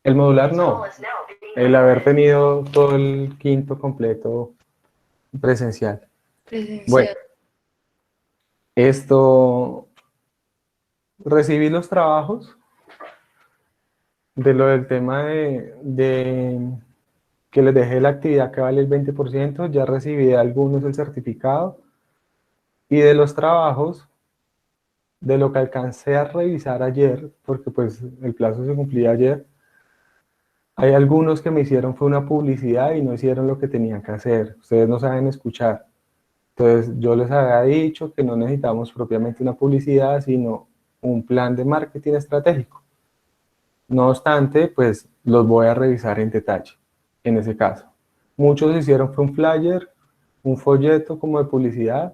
El modular no. El haber tenido todo el quinto completo presencial. Bueno, Presencial. esto, recibí los trabajos de lo del tema de que les dejé la actividad que vale el 20%, ya recibí de algunos el certificado, y de los trabajos, de lo que alcancé a revisar ayer, porque pues el plazo se cumplía ayer, hay algunos que me hicieron fue una publicidad y no hicieron lo que tenían que hacer. Ustedes no saben escuchar. Entonces yo les había dicho que no necesitamos propiamente una publicidad, sino un plan de marketing estratégico. No obstante, pues los voy a revisar en detalle, en ese caso. Muchos hicieron fue un flyer, un folleto como de publicidad.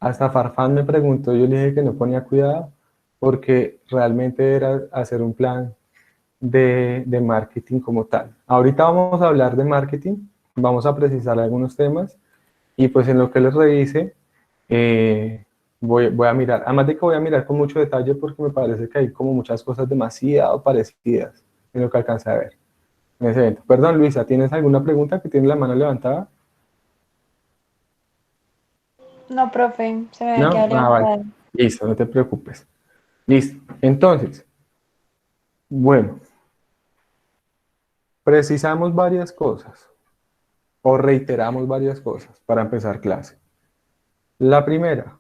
Hasta Farfán me preguntó, yo le dije que no ponía cuidado, porque realmente era hacer un plan de marketing como tal. Ahorita vamos a hablar de marketing, vamos a precisar algunos temas, y pues en lo que les revise, voy a mirar, además de que voy a mirar con mucho detalle porque me parece que hay como muchas cosas demasiado parecidas en lo que alcancé a ver en ese evento. Perdón, Luisa, ¿tienes alguna pregunta que tiene la mano levantada? No, profe, se me había No, quedado vale. levantada. Listo, no te preocupes. Listo. Entonces, bueno, precisamos varias cosas o reiteramos varias cosas para empezar clase. La primera,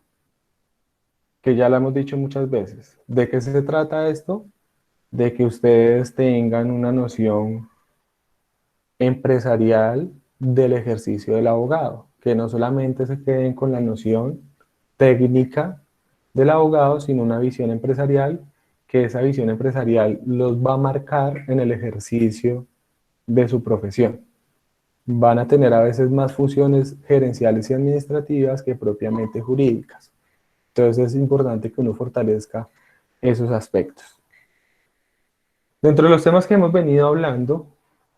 que ya la hemos dicho muchas veces, ¿de qué se trata esto? De que ustedes tengan una noción empresarial del ejercicio del abogado, que no solamente se queden con la noción técnica del abogado, sino una visión empresarial, que esa visión empresarial los va a marcar en el ejercicio de su profesión. Van a tener a veces más funciones gerenciales y administrativas que propiamente jurídicas. Entonces es importante que uno fortalezca esos aspectos. Dentro de los temas que hemos venido hablando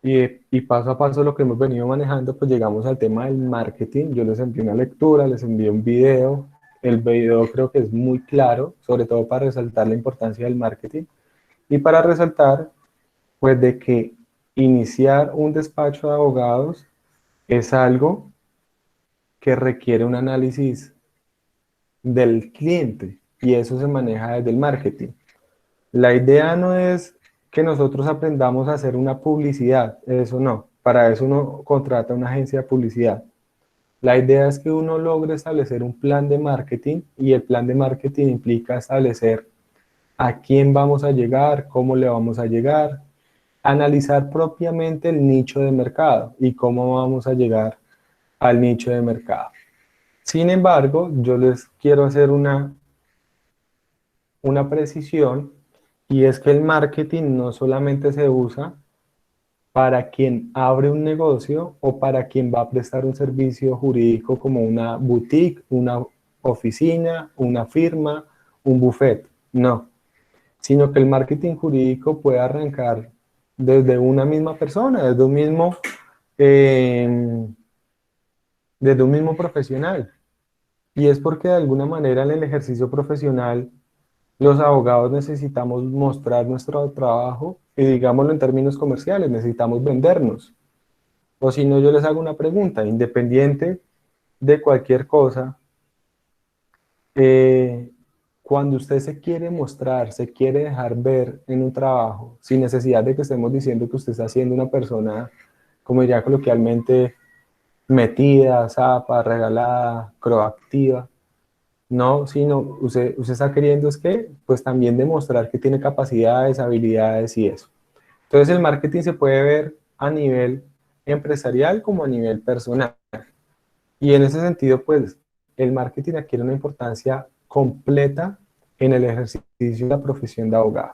y paso a paso lo que hemos venido manejando, pues llegamos al tema del marketing. Yo les envié una lectura, les envié un video. El video creo que es muy claro, sobre todo para resaltar la importancia del marketing y para resaltar pues de que iniciar un despacho de abogados es algo que requiere un análisis del cliente y eso se maneja desde el marketing. La idea no es que nosotros aprendamos a hacer una publicidad, eso no, para eso uno contrata una agencia de publicidad. La idea es que uno logre establecer un plan de marketing y el plan de marketing implica establecer a quién vamos a llegar, cómo le vamos a llegar, analizar propiamente el nicho de mercado y cómo vamos a llegar al nicho de mercado. Sin embargo, yo les quiero hacer una precisión y es que el marketing no solamente se usa para quien abre un negocio o para quien va a prestar un servicio jurídico como una boutique, una oficina, una firma, un buffet. No, sino que el marketing jurídico puede arrancar desde una misma persona, eh, desde un mismo profesional. Y es porque de alguna manera en el ejercicio profesional los abogados necesitamos mostrar nuestro trabajo y digámoslo en términos comerciales, necesitamos vendernos. O si no, yo les hago una pregunta, independiente de cualquier cosa, eh, cuando usted se quiere mostrar, se quiere dejar ver en un trabajo, sin necesidad de que estemos diciendo que usted está siendo una persona, como diría coloquialmente, metida, zapa, regalada, proactiva, no, sino usted está queriendo es que, pues también demostrar que tiene capacidades, habilidades y eso. Entonces el marketing se puede ver a nivel empresarial como a nivel personal. Y en ese sentido, pues el marketing adquiere una importancia completa en el ejercicio de la profesión de abogado.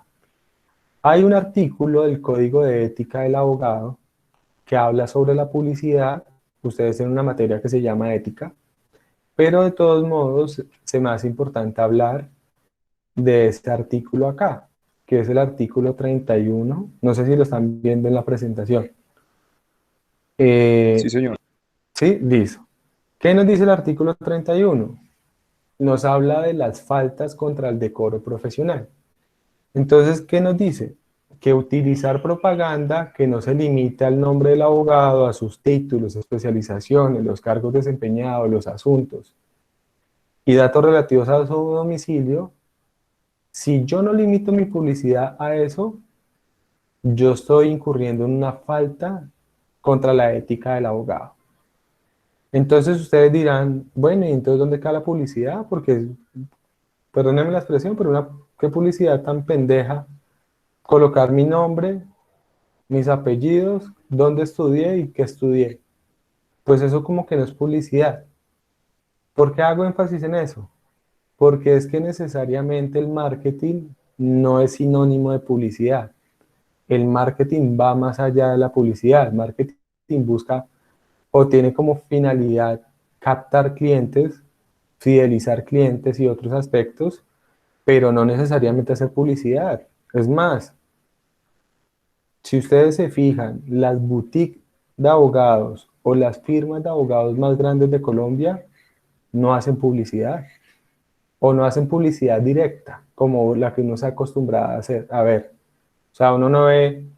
Hay un artículo del Código de Ética del Abogado que habla sobre la publicidad. Ustedes tienen una materia que se llama ética, pero de todos modos se me hace importante hablar de este artículo acá, que es el artículo 31. No sé si lo están viendo en la presentación. Sí, Eh, señor. sí, listo. ¿Qué nos dice el artículo 31? Nos habla de las faltas contra el decoro profesional. Entonces, ¿qué nos dice? que utilizar propaganda que no se limite al nombre del abogado, a sus títulos, especializaciones, los cargos desempeñados, los asuntos y datos relativos a su domicilio, si yo no limito mi publicidad a eso, yo estoy incurriendo en una falta contra la ética del abogado. Entonces ustedes dirán, bueno, ¿y entonces dónde queda la publicidad? Porque, perdónenme la expresión, pero ¿qué publicidad tan pendeja? Colocar mi nombre, mis apellidos, dónde estudié y qué estudié. Pues eso como que no es publicidad. ¿Por qué hago énfasis en eso? Porque es que necesariamente el marketing no es sinónimo de publicidad. El marketing va más allá de la publicidad. El marketing busca o tiene como finalidad captar clientes, fidelizar clientes y otros aspectos, pero no necesariamente hacer publicidad. Es más, si ustedes se fijan, las boutiques de abogados o las firmas de abogados más grandes de Colombia no hacen publicidad o no hacen publicidad directa como la que uno se acostumbrado a hacer. A ver, o sea, uno no ve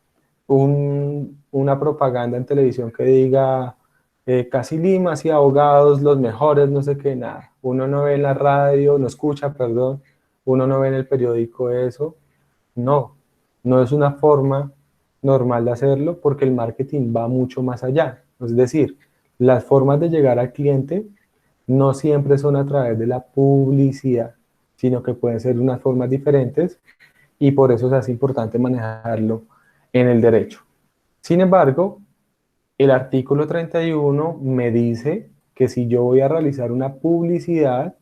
una propaganda en televisión que diga Casi Limas y abogados, los mejores, no sé qué, nada. Uno no ve en la radio, no escucha, perdón, uno no ve en el periódico eso. No, no es una forma normal de hacerlo porque el marketing va mucho más allá. Es decir, las formas de llegar al cliente no siempre son a través de la publicidad, sino que pueden ser unas formas diferentes y por eso es importante manejarlo en el derecho. Sin embargo, el artículo 31 me dice que si yo voy a realizar una publicidad,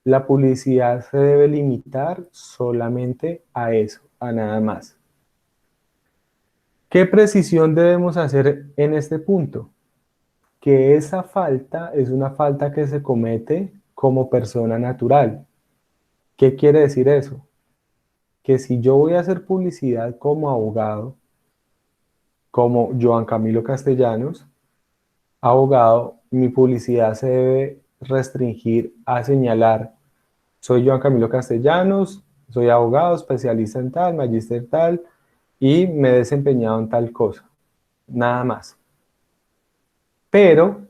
la publicidad se debe limitar solamente a eso, a nada más. ¿Qué precisión debemos hacer en este punto? Que esa falta es una falta que se comete como persona natural. ¿Qué quiere decir eso? Que si yo voy a hacer publicidad como abogado, como Joan Camilo Castellanos, abogado, mi publicidad se debe restringir a señalar, soy Joan Camilo Castellanos, soy abogado, especialista en tal, magíster tal, y me he desempeñado en tal cosa, nada más. Pero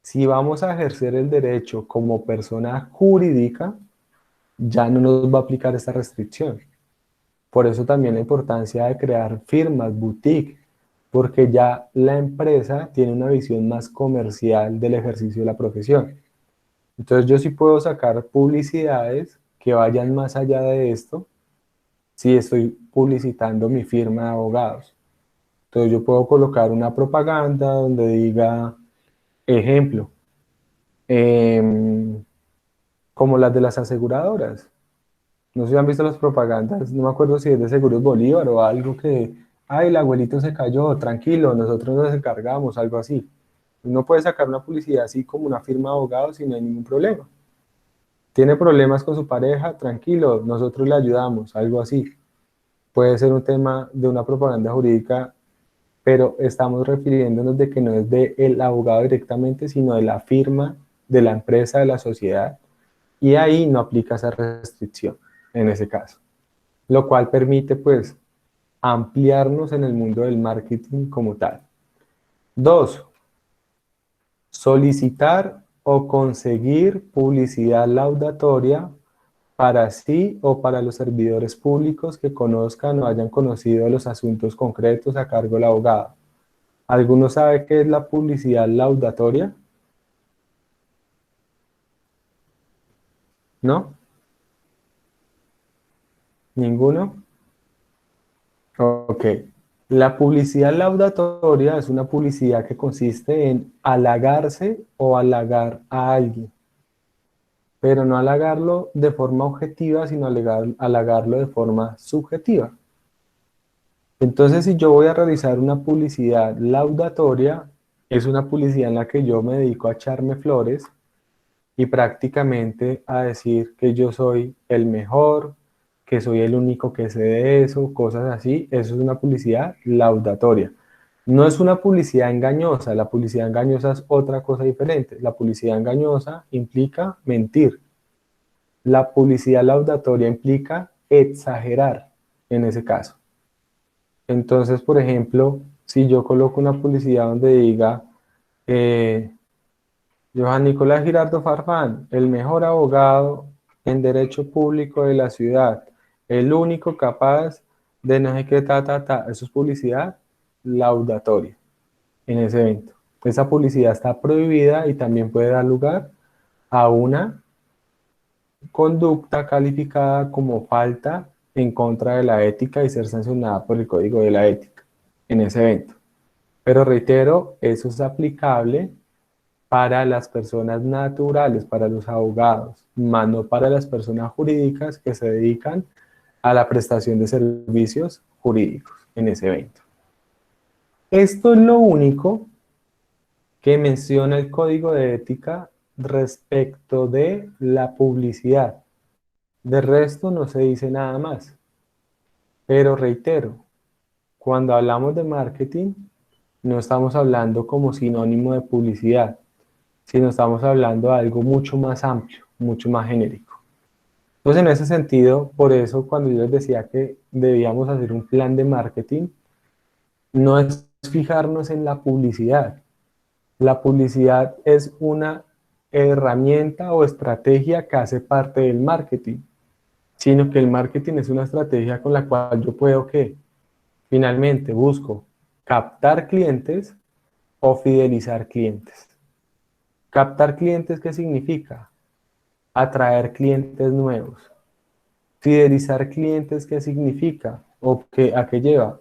si vamos a ejercer el derecho como persona jurídica, ya no nos va a aplicar esta restricción. Por eso también la importancia de crear firmas, boutique, porque ya la empresa tiene una visión más comercial del ejercicio de la profesión. Entonces yo sí puedo sacar publicidades que vayan más allá de esto si estoy publicitando mi firma de abogados. Entonces yo puedo colocar una propaganda donde diga, ejemplo, em, como las de las aseguradoras. No sé si han visto las propagandas, no me acuerdo si es de Seguros Bolívar o algo que, ay, el abuelito se cayó, tranquilo, nosotros nos encargamos, algo así. Uno puede sacar una publicidad así como una firma de abogados y no hay ningún problema. Tiene problemas con su pareja, tranquilo, nosotros le ayudamos, algo así. Puede ser un tema de una propaganda jurídica, pero estamos refiriéndonos de que no es del abogado directamente, sino de la firma, de la empresa, de la sociedad, y ahí no aplica esa restricción en ese caso, lo cual permite pues ampliarnos en el mundo del marketing como tal. Dos, solicitar o conseguir publicidad laudatoria para sí o para los servidores públicos que conozcan o hayan conocido los asuntos concretos a cargo del abogado. ¿Alguno sabe qué es la publicidad laudatoria? ¿No? ¿Ninguno? Ok. La publicidad laudatoria es una publicidad que consiste en halagarse o halagar a alguien, pero no halagarlo de forma objetiva, sino halagarlo de forma subjetiva. Entonces, si yo voy a realizar una publicidad laudatoria, es una publicidad en la que yo me dedico a echarme flores y prácticamente a decir que yo soy el mejor, que soy el único que sé de eso, cosas así. Eso es una publicidad laudatoria. No es una publicidad engañosa, la publicidad engañosa es otra cosa diferente. La publicidad engañosa implica mentir. La publicidad laudatoria implica exagerar en ese caso. Entonces, por ejemplo, si yo coloco una publicidad donde diga eh, Johan Nicolás Girardo Farfán, el mejor abogado en derecho público de la ciudad, el único capaz de no sé qué, eso es publicidad laudatoria en ese evento. Esa publicidad está prohibida y también puede dar lugar a una conducta calificada como falta en contra de la ética y ser sancionada por el Código de la Ética en ese evento. Pero reitero, eso es aplicable para las personas naturales, para los abogados, más no para las personas jurídicas que se dedican a la prestación de servicios jurídicos en ese evento. Esto es lo único que menciona el Código de Ética respecto de la publicidad. De resto no se dice nada más. Pero reitero, cuando hablamos de marketing, no estamos hablando como sinónimo de publicidad, sino estamos hablando de algo mucho más amplio, mucho más genérico. Entonces, en ese sentido, por eso cuando yo les decía que debíamos hacer un plan de marketing, no es fijarnos en la publicidad. La publicidad es una herramienta o estrategia que hace parte del marketing, sino que el marketing es una estrategia con la cual yo puedo que finalmente busco captar clientes o fidelizar clientes. Captar clientes, ¿qué significa? Atraer clientes nuevos. Fidelizar clientes, ¿qué significa? ¿A qué lleva?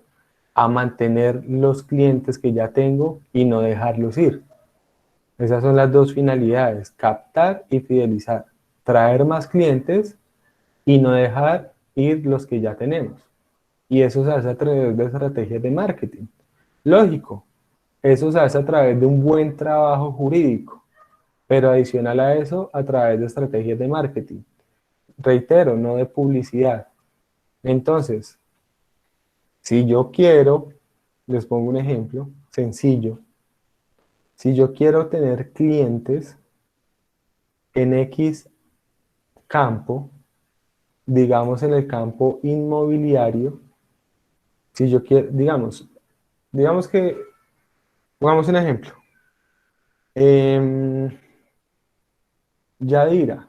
A mantener los clientes que ya tengo y no dejarlos ir. Esas son las dos finalidades, captar y fidelizar. Traer más clientes y no dejar ir los que ya tenemos. Y eso se hace a través de estrategias de marketing. Lógico, eso se hace a través de un buen trabajo jurídico, pero adicional a eso, a través de estrategias de marketing. Reitero, no de publicidad. Entonces, si yo quiero, les pongo un ejemplo sencillo, si yo quiero tener clientes en X campo, digamos en el campo inmobiliario, si yo quiero, digamos que, pongamos un ejemplo, Em, Yadira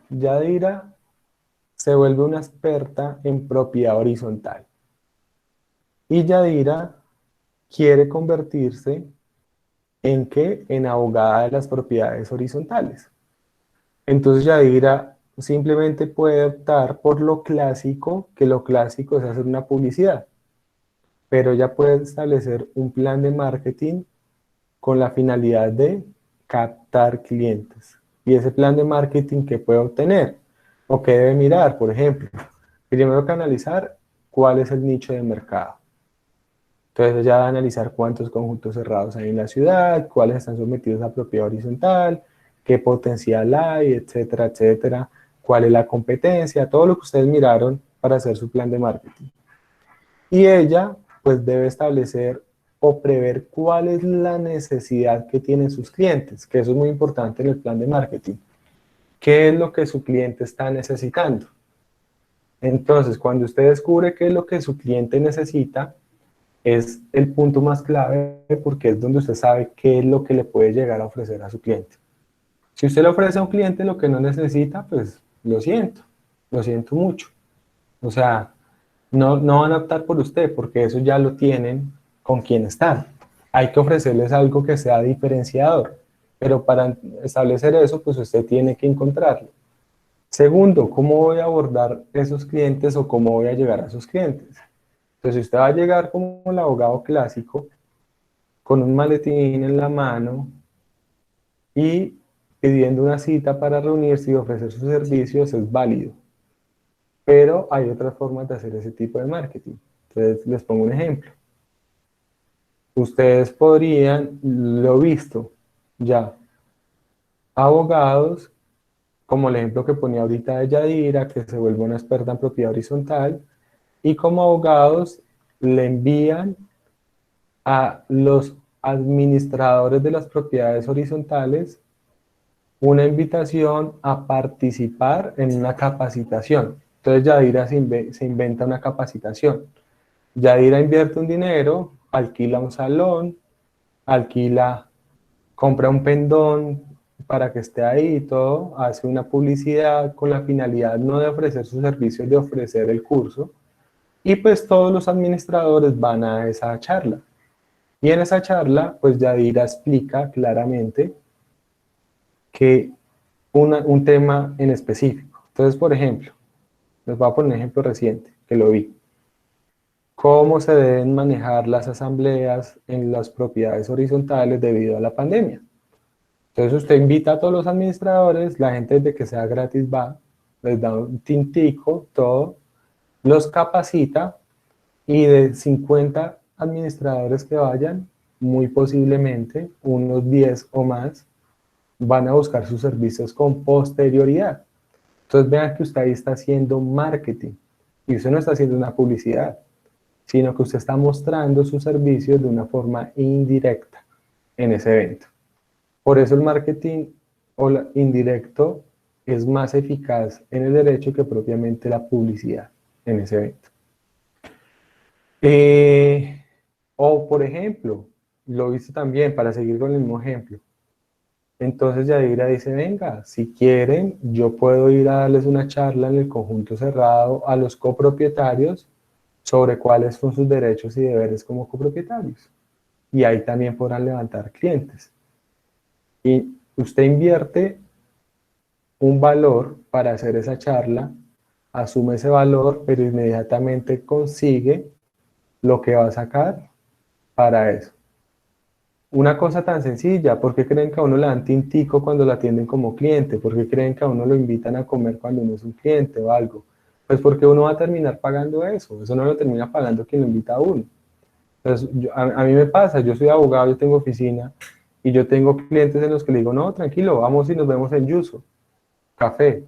se vuelve una experta en propiedad horizontal y Yadira quiere convertirse ¿en qué? En abogada de las propiedades horizontales. Entonces Yadira simplemente puede optar por lo clásico, que lo clásico es hacer una publicidad, pero ella puede establecer un plan de marketing con la finalidad de captar clientes. Y ese plan de marketing que puede obtener o que debe mirar, por ejemplo, primero que analizar cuál es el nicho de mercado. Entonces ya va a analizar cuántos conjuntos cerrados hay en la ciudad, cuáles están sometidos a propiedad horizontal, qué potencial hay, etcétera, etcétera, cuál es la competencia, todo lo que ustedes miraron para hacer su plan de marketing. Y ella pues debe establecer o prever cuál es la necesidad que tienen sus clientes, que eso es muy importante en el plan de marketing. ¿Qué es lo que su cliente está necesitando? Entonces, cuando usted descubre qué es lo que su cliente necesita, es el punto más clave porque es donde usted sabe qué es lo que le puede llegar a ofrecer a su cliente. Si usted le ofrece a un cliente lo que no necesita, pues lo siento mucho. O sea, no van a optar por usted porque eso ya lo tienen con quien están. Hay que ofrecerles algo que sea diferenciador, pero para establecer eso, pues usted tiene que encontrarlo. Segundo, ¿cómo voy a abordar esos clientes o cómo voy a llegar a esos clientes? Entonces, si usted va a llegar como el abogado clásico, con un maletín en la mano y pidiendo una cita para reunirse y ofrecer sus servicios, es válido. Pero hay otras formas de hacer ese tipo de marketing. Entonces, les pongo un ejemplo. Ustedes podrían, lo visto ya, abogados, como el ejemplo que ponía ahorita de Yadira, que se vuelve una experta en propiedad horizontal, y como abogados le envían a los administradores de las propiedades horizontales una invitación a participar en una capacitación. Entonces Yadira se inventa una capacitación. Yadira invierte un dinero, alquila un salón, alquila, compra un pendón para que esté ahí y todo, hace una publicidad con la finalidad no de ofrecer sus servicios, de ofrecer el curso, y pues todos los administradores van a esa charla. Y en esa charla, pues Yadira explica claramente que un tema en específico. Entonces, por ejemplo, les voy a poner un ejemplo reciente, que lo vi. Cómo se deben manejar las asambleas en las propiedades horizontales debido a la pandemia. Entonces usted invita a todos los administradores, la gente desde que sea gratis va, les da un tintico, todo, los capacita y de 50 administradores que vayan, muy posiblemente unos 10 o más van a buscar sus servicios con posterioridad. Entonces vean que usted ahí está haciendo marketing y usted no está haciendo una publicidad, sino que usted está mostrando sus servicios de una forma indirecta en ese evento. Por eso el marketing indirecto es más eficaz en el derecho que propiamente la publicidad en ese evento. O por ejemplo, lo hice también para seguir con el mismo ejemplo. Entonces Yadira dice, venga, si quieren, yo puedo ir a darles una charla en el conjunto cerrado a los copropietarios sobre cuáles son sus derechos y deberes como copropietarios. Y ahí también podrán levantar clientes. Y usted invierte un valor para hacer esa charla, asume ese valor, pero inmediatamente consigue lo que va a sacar para eso. Una cosa tan sencilla, ¿por qué creen que a uno le dan tintico cuando lo atienden como cliente? ¿Por qué creen que a uno lo invitan a comer cuando uno es un cliente o algo? Pues porque uno va a terminar pagando eso no lo termina pagando quien lo invita a uno. Entonces, a mí me pasa, yo soy abogado, yo tengo oficina y yo tengo clientes en los que le digo, no, tranquilo, vamos y nos vemos en Yuso, café.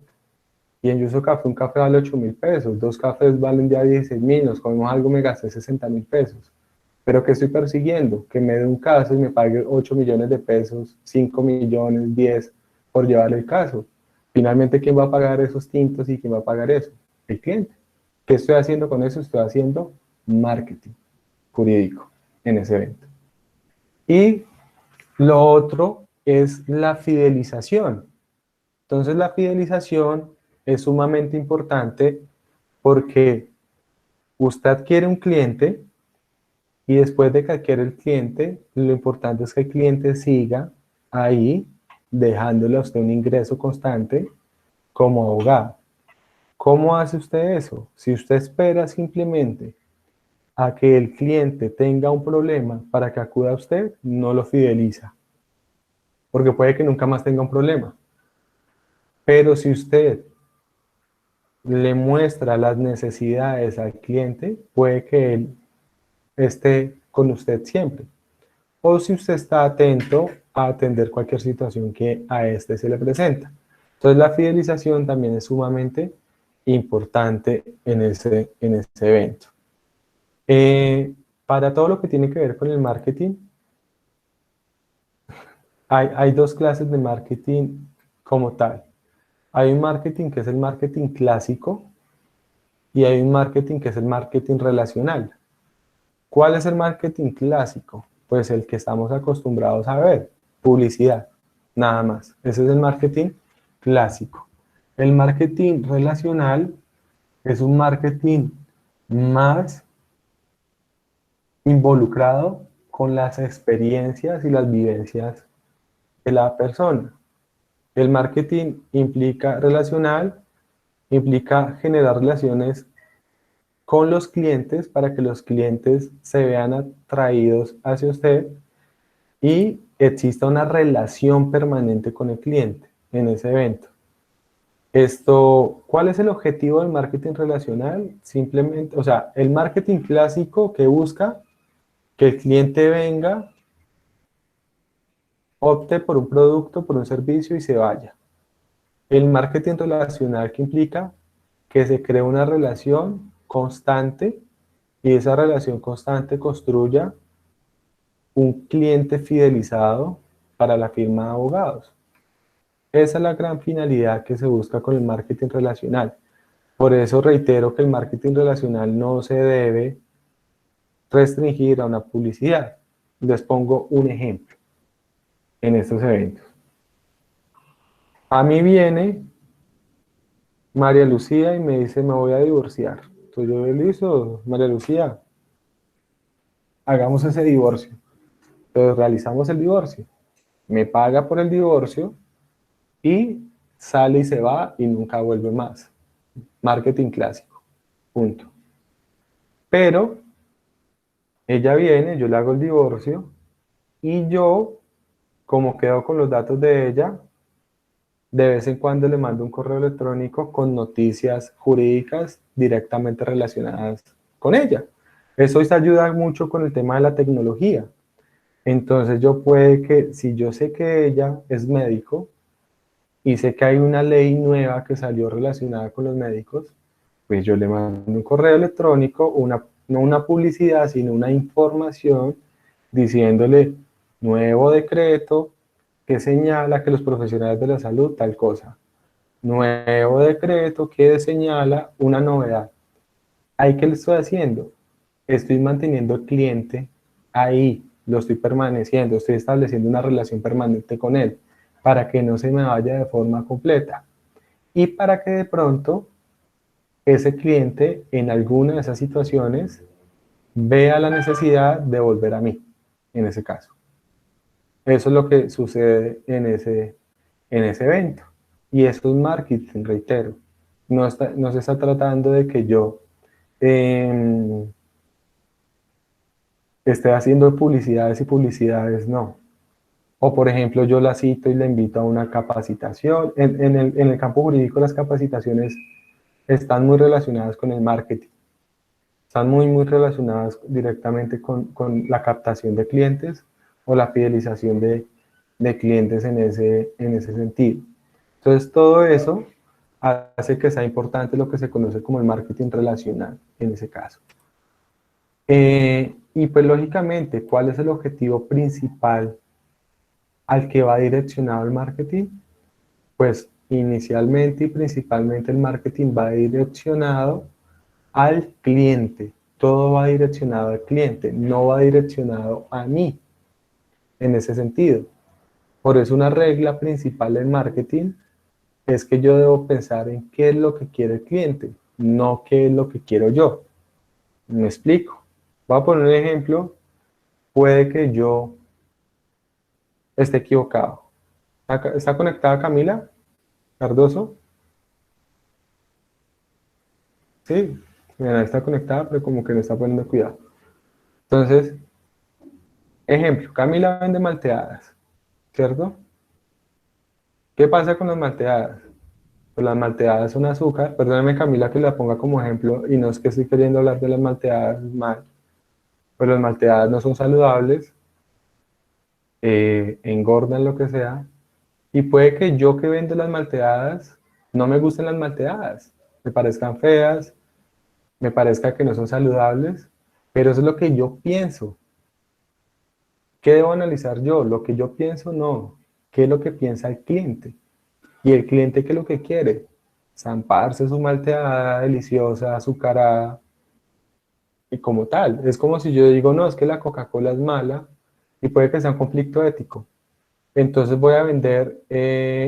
Y en Yuso Café un café vale 8.000 pesos, dos cafés valen ya 16.000, nos comemos algo, me gasté 60.000 pesos. Pero ¿qué estoy persiguiendo? Que me dé un caso y me pague 8 millones de pesos, 5 millones, 10 por llevarle el caso. Finalmente, ¿quién va a pagar esos tintos y quién va a pagar eso? El cliente. ¿Qué estoy haciendo con eso? Estoy haciendo marketing jurídico en ese evento. Y lo otro es la fidelización. Entonces la fidelización es sumamente importante porque usted adquiere un cliente y después de que adquiere el cliente, lo importante es que el cliente siga ahí, dejándole a usted un ingreso constante como abogado. ¿Cómo hace usted eso? Si usted espera simplemente a que el cliente tenga un problema para que acuda a usted, no lo fideliza, porque puede que nunca más tenga un problema. Pero si usted le muestra las necesidades al cliente, puede que él esté con usted siempre. O si usted está atento a atender cualquier situación que a este se le presenta. Entonces la fidelización también es sumamente importante en ese evento. Para todo lo que tiene que ver con el marketing, hay dos clases de marketing como tal. Hay un marketing que es el marketing clásico y hay un marketing que es el marketing relacional. ¿Cuál es el marketing clásico? Pues el que estamos acostumbrados a ver, publicidad, nada más. Ese es el marketing clásico. El marketing relacional es un marketing más involucrado con las experiencias y las vivencias de la persona. El marketing implica relacional, implica generar relaciones con los clientes para que los clientes se vean atraídos hacia usted y exista una relación permanente con el cliente en ese evento. ¿Cuál es el objetivo del marketing relacional? Simplemente, o sea, el marketing clásico que busca que el cliente venga, opte por un producto, por un servicio y se vaya. El marketing relacional que implica que se cree una relación constante y esa relación constante construya un cliente fidelizado para la firma de abogados. Esa es la gran finalidad que se busca con el marketing relacional. Por eso reitero que el marketing relacional no se debe restringir a una publicidad. Les pongo un ejemplo en estos eventos. A mí viene María Lucía y me dice, me voy a divorciar. Entonces yo le digo, María Lucía, hagamos ese divorcio. Entonces realizamos el divorcio. Me paga por el divorcio y sale y se va y nunca vuelve más. Marketing clásico. Punto. Pero ella viene, yo le hago el divorcio y yo, como quedo con los datos de ella, de vez en cuando le mando un correo electrónico con noticias jurídicas directamente relacionadas con ella. Eso ayuda mucho con el tema de la tecnología. Entonces yo puede que, si yo sé que ella es médico y sé que hay una ley nueva que salió relacionada con los médicos, pues yo le mando un correo electrónico, no una publicidad, sino una información diciéndole nuevo decreto que señala que los profesionales de la salud tal cosa. Nuevo decreto que señala una novedad. ¿Ahí qué le estoy haciendo? Estoy manteniendo el cliente ahí, lo estoy permaneciendo, estoy estableciendo una relación permanente con él para que no se me vaya de forma completa y para que de pronto ese cliente en alguna de esas situaciones vea la necesidad de volver a mí, en ese caso. Eso es lo que sucede en ese evento. Y eso es marketing, reitero. No se está tratando de que yo esté haciendo publicidades y publicidades, no. O por ejemplo, yo la cito y la invito a una capacitación. En el campo jurídico las capacitaciones están muy relacionadas con el marketing. Están muy relacionadas directamente con la captación de clientes o la fidelización de clientes en ese sentido. Entonces, todo eso hace que sea importante lo que se conoce como el marketing relacional en ese caso. Y pues lógicamente, ¿cuál es el objetivo principal al que va direccionado el marketing? Pues inicialmente y principalmente el marketing va direccionado al cliente. Todo va direccionado al cliente, no va direccionado a mí en ese sentido. Por eso una regla principal del marketing es que yo debo pensar en qué es lo que quiere el cliente, no qué es lo que quiero yo. Me explico. Voy a poner un ejemplo. Puede que yo esté equivocado. ¿Está conectada Camila Cardoso? Sí, mira, está conectada, pero como que no está poniendo cuidado. Entonces, ejemplo, Camila vende malteadas, ¿cierto? ¿Qué pasa con las malteadas? Pues las malteadas son azúcar, perdóname Camila que la ponga como ejemplo, y no es que estoy queriendo hablar de las malteadas mal, pero las malteadas no son saludables, engordan lo que sea, y puede que yo que vendo las malteadas, no me gusten las malteadas, me parezcan feas, me parezca que no son saludables, pero eso es lo que yo pienso. ¿Qué debo analizar yo? Lo que yo pienso, no. ¿Qué es lo que piensa el cliente? Y el cliente, ¿qué es lo que quiere? Zamparse su malteada deliciosa, azucarada, y como tal. Es como si yo digo, no, es que la Coca-Cola es mala, y puede que sea un conflicto ético. Entonces voy a vender,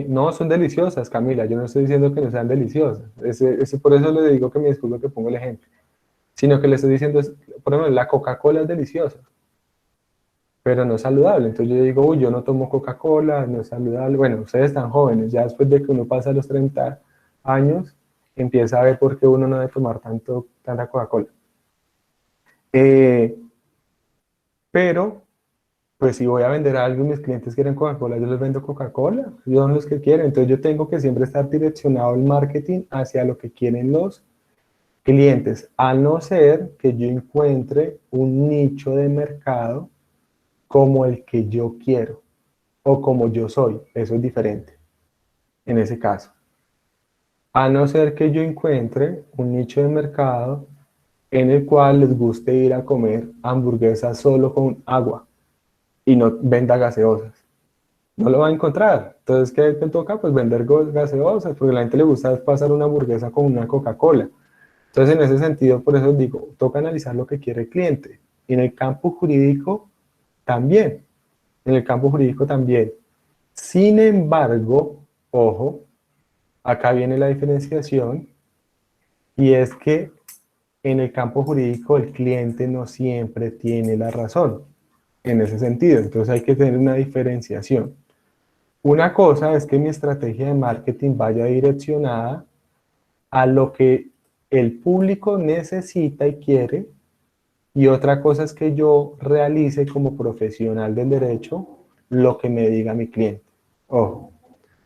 no, son deliciosas, Camila, yo no estoy diciendo que no sean deliciosas. Por eso le digo que me disculpo que pongo el ejemplo. Sino que le estoy diciendo, por ejemplo, la Coca-Cola es deliciosa, pero no es saludable. Entonces yo digo, uy, yo no tomo Coca-Cola, no es saludable. Bueno, ustedes están jóvenes, ya después de que uno pasa los 30 años, empieza a ver por qué uno no debe tomar tanta Coca-Cola. Pero, pues si voy a vender algo y mis clientes quieren Coca-Cola, yo les vendo Coca-Cola, ellos son los que quieren. Entonces yo tengo que siempre estar direccionado el marketing hacia lo que quieren los clientes, a no ser que yo encuentre un nicho de mercado como el que yo quiero o como yo soy. Eso es diferente en ese caso. A no ser que yo encuentre un nicho de mercado en el cual les guste ir a comer hamburguesas solo con agua y no venda gaseosas. No lo va a encontrar. Entonces, ¿qué te toca? Pues vender gaseosas, porque a la gente le gusta pasar una hamburguesa con una Coca-Cola. Entonces, en ese sentido, por eso digo, toca analizar lo que quiere el cliente. En el campo jurídico también. En el campo jurídico también. Sin embargo, ojo, acá viene la diferenciación, y es que en el campo jurídico el cliente no siempre tiene la razón en ese sentido. Entonces hay que tener una diferenciación. Una cosa es que mi estrategia de marketing vaya direccionada a lo que el público necesita y quiere, y otra cosa es que yo realice como profesional del derecho lo que me diga mi cliente. Ojo.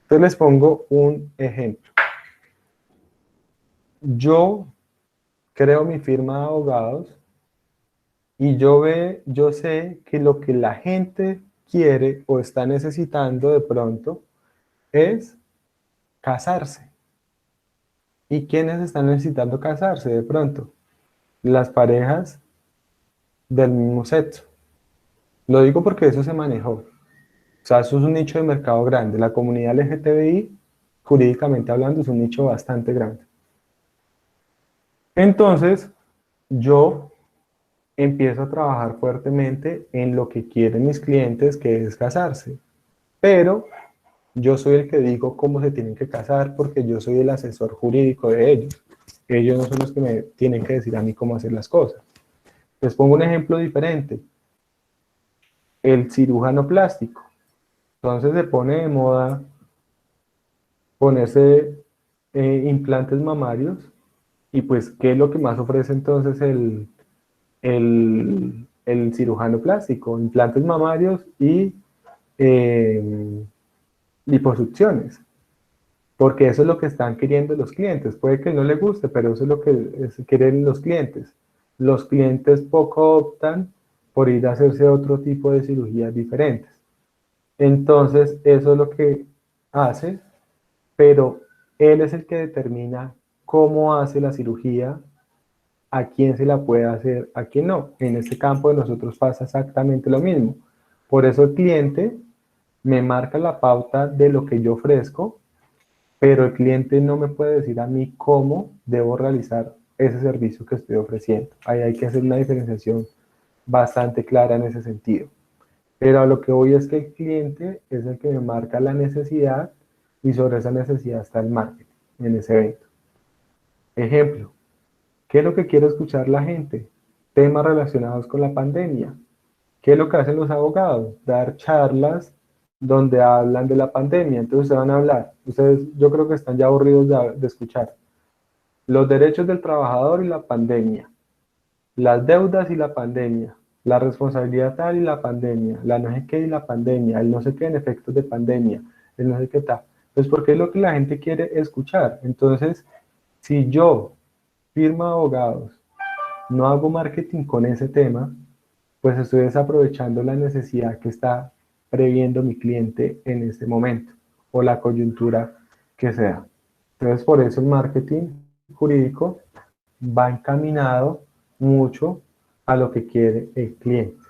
Entonces les pongo un ejemplo. Yo creo mi firma de abogados y yo sé que lo que la gente quiere o está necesitando de pronto es casarse. ¿Y quiénes están necesitando casarse de pronto? Las parejas del mismo sexo. Lo digo porque eso se manejó. O sea, eso es un nicho de mercado grande. La comunidad LGTBI, jurídicamente hablando, es un nicho bastante grande. Entonces, yo empiezo a trabajar fuertemente en lo que quieren mis clientes, que es casarse. Pero yo soy el que digo cómo se tienen que casar porque yo soy el asesor jurídico de ellos. Ellos no son los que me tienen que decir a mí cómo hacer las cosas. Les pongo un ejemplo diferente. El cirujano plástico. Entonces se pone de moda ponerse implantes mamarios, y pues, ¿qué es lo que más ofrece entonces el cirujano plástico? Implantes mamarios y liposucciones, porque eso es lo que están queriendo los clientes. Puede que no les guste, pero eso es lo que quieren los clientes. Los clientes poco optan por ir a hacerse otro tipo de cirugías diferentes. Entonces, eso es lo que hace, pero él es el que determina cómo hace la cirugía, a quién se la puede hacer, a quién no. En este campo de nosotros pasa exactamente lo mismo. Por eso el cliente me marca la pauta de lo que yo ofrezco, pero el cliente no me puede decir a mí cómo debo realizar ese servicio que estoy ofreciendo. Ahí hay que hacer una diferenciación bastante clara en ese sentido. Pero a lo que voy es que el cliente es el que me marca la necesidad, y sobre esa necesidad está el marketing en ese evento. Ejemplo, ¿qué es lo que quiere escuchar la gente? Temas relacionados con la pandemia. ¿Qué es lo que hacen los abogados? Dar charlas donde hablan de la pandemia. Entonces ustedes van a hablar. Ustedes, yo creo que están ya aburridos de escuchar. Los derechos del trabajador y la pandemia. Las deudas y la pandemia. La responsabilidad tal y la pandemia. La no sé qué y la pandemia. El no sé qué en efectos de pandemia. El no sé qué tal. Pues porque es lo que la gente quiere escuchar. Entonces, si yo, firma de abogados, no hago marketing con ese tema, pues estoy desaprovechando la necesidad que está previendo mi cliente en este momento, o la coyuntura que sea. Entonces, por eso el marketing jurídico va encaminado mucho a lo que quiere el cliente.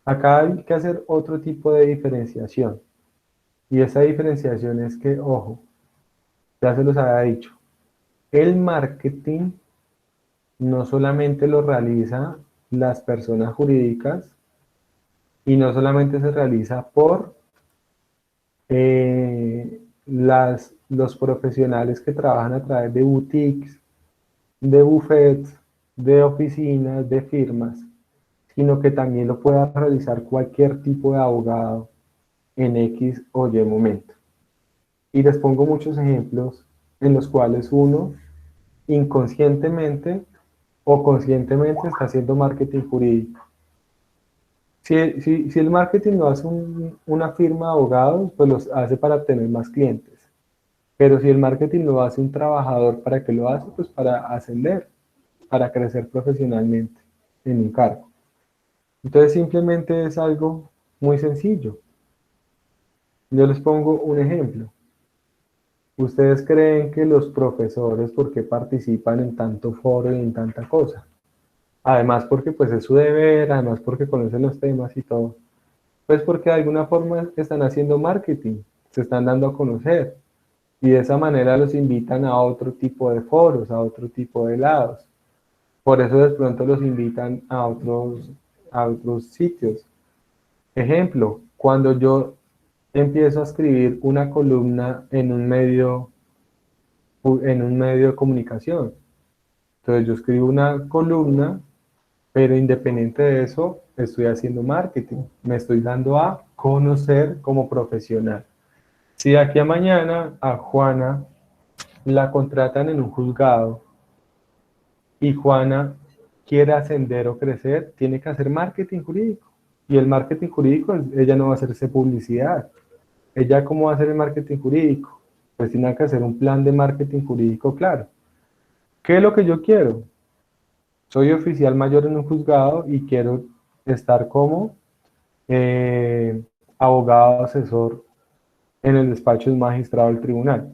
Acá hay que hacer otro tipo de diferenciación, y esa diferenciación es que, ojo, ya se los había dicho, el marketing no solamente lo realiza las personas jurídicas, y no solamente se realiza por los profesionales que trabajan a través de boutiques, de buffets, de oficinas, de firmas, sino que también lo pueda realizar cualquier tipo de abogado en X o Y momento. Y les pongo muchos ejemplos en los cuales uno inconscientemente o conscientemente está haciendo marketing jurídico. Si el marketing lo hace una firma de abogados, pues los hace para obtener más clientes. Pero si el marketing lo hace un trabajador, ¿para qué lo hace? Pues para ascender, para crecer profesionalmente en un cargo. Entonces simplemente es algo muy sencillo. Yo les pongo un ejemplo. ¿Ustedes creen que los profesores, por qué participan en tanto foro y en tanta cosa? Además porque pues es su deber, además porque conocen los temas y todo. Pues porque de alguna forma están haciendo marketing, se están dando a conocer, y de esa manera los invitan a otro tipo de foros, a otro tipo de lados. Por eso de pronto los invitan a otros sitios. Ejemplo, cuando yo empiezo a escribir una columna en un medio de comunicación. Entonces yo escribo una columna, pero independiente de eso, estoy haciendo marketing. Me estoy dando a conocer como profesional. Si de aquí a mañana a Juana la contratan en un juzgado y Juana quiere ascender o crecer, tiene que hacer marketing jurídico. Y el marketing jurídico, ella no va a hacerse publicidad. ¿Ella cómo va a hacer el marketing jurídico? Pues tiene que hacer un plan de marketing jurídico claro. ¿Qué es lo que yo quiero? Soy oficial mayor en un juzgado y quiero estar como eh, abogado asesor en el despacho del magistrado del tribunal.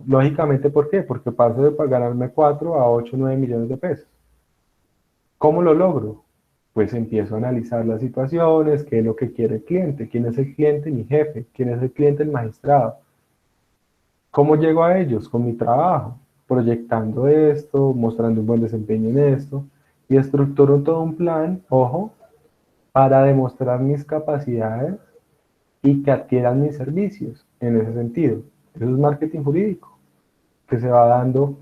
Lógicamente, ¿por qué? Porque paso de ganarme 4 a 8, 9 millones de pesos. ¿Cómo lo logro? Pues empiezo a analizar las situaciones, qué es lo que quiere el cliente, quién es el cliente, mi jefe, quién es el cliente, el magistrado. ¿Cómo llego a ellos? Con mi trabajo, proyectando esto, mostrando un buen desempeño en esto, y estructuro todo un plan, ojo, para demostrar mis capacidades y que adquieran mis servicios en ese sentido. Eso es marketing jurídico, que se va dando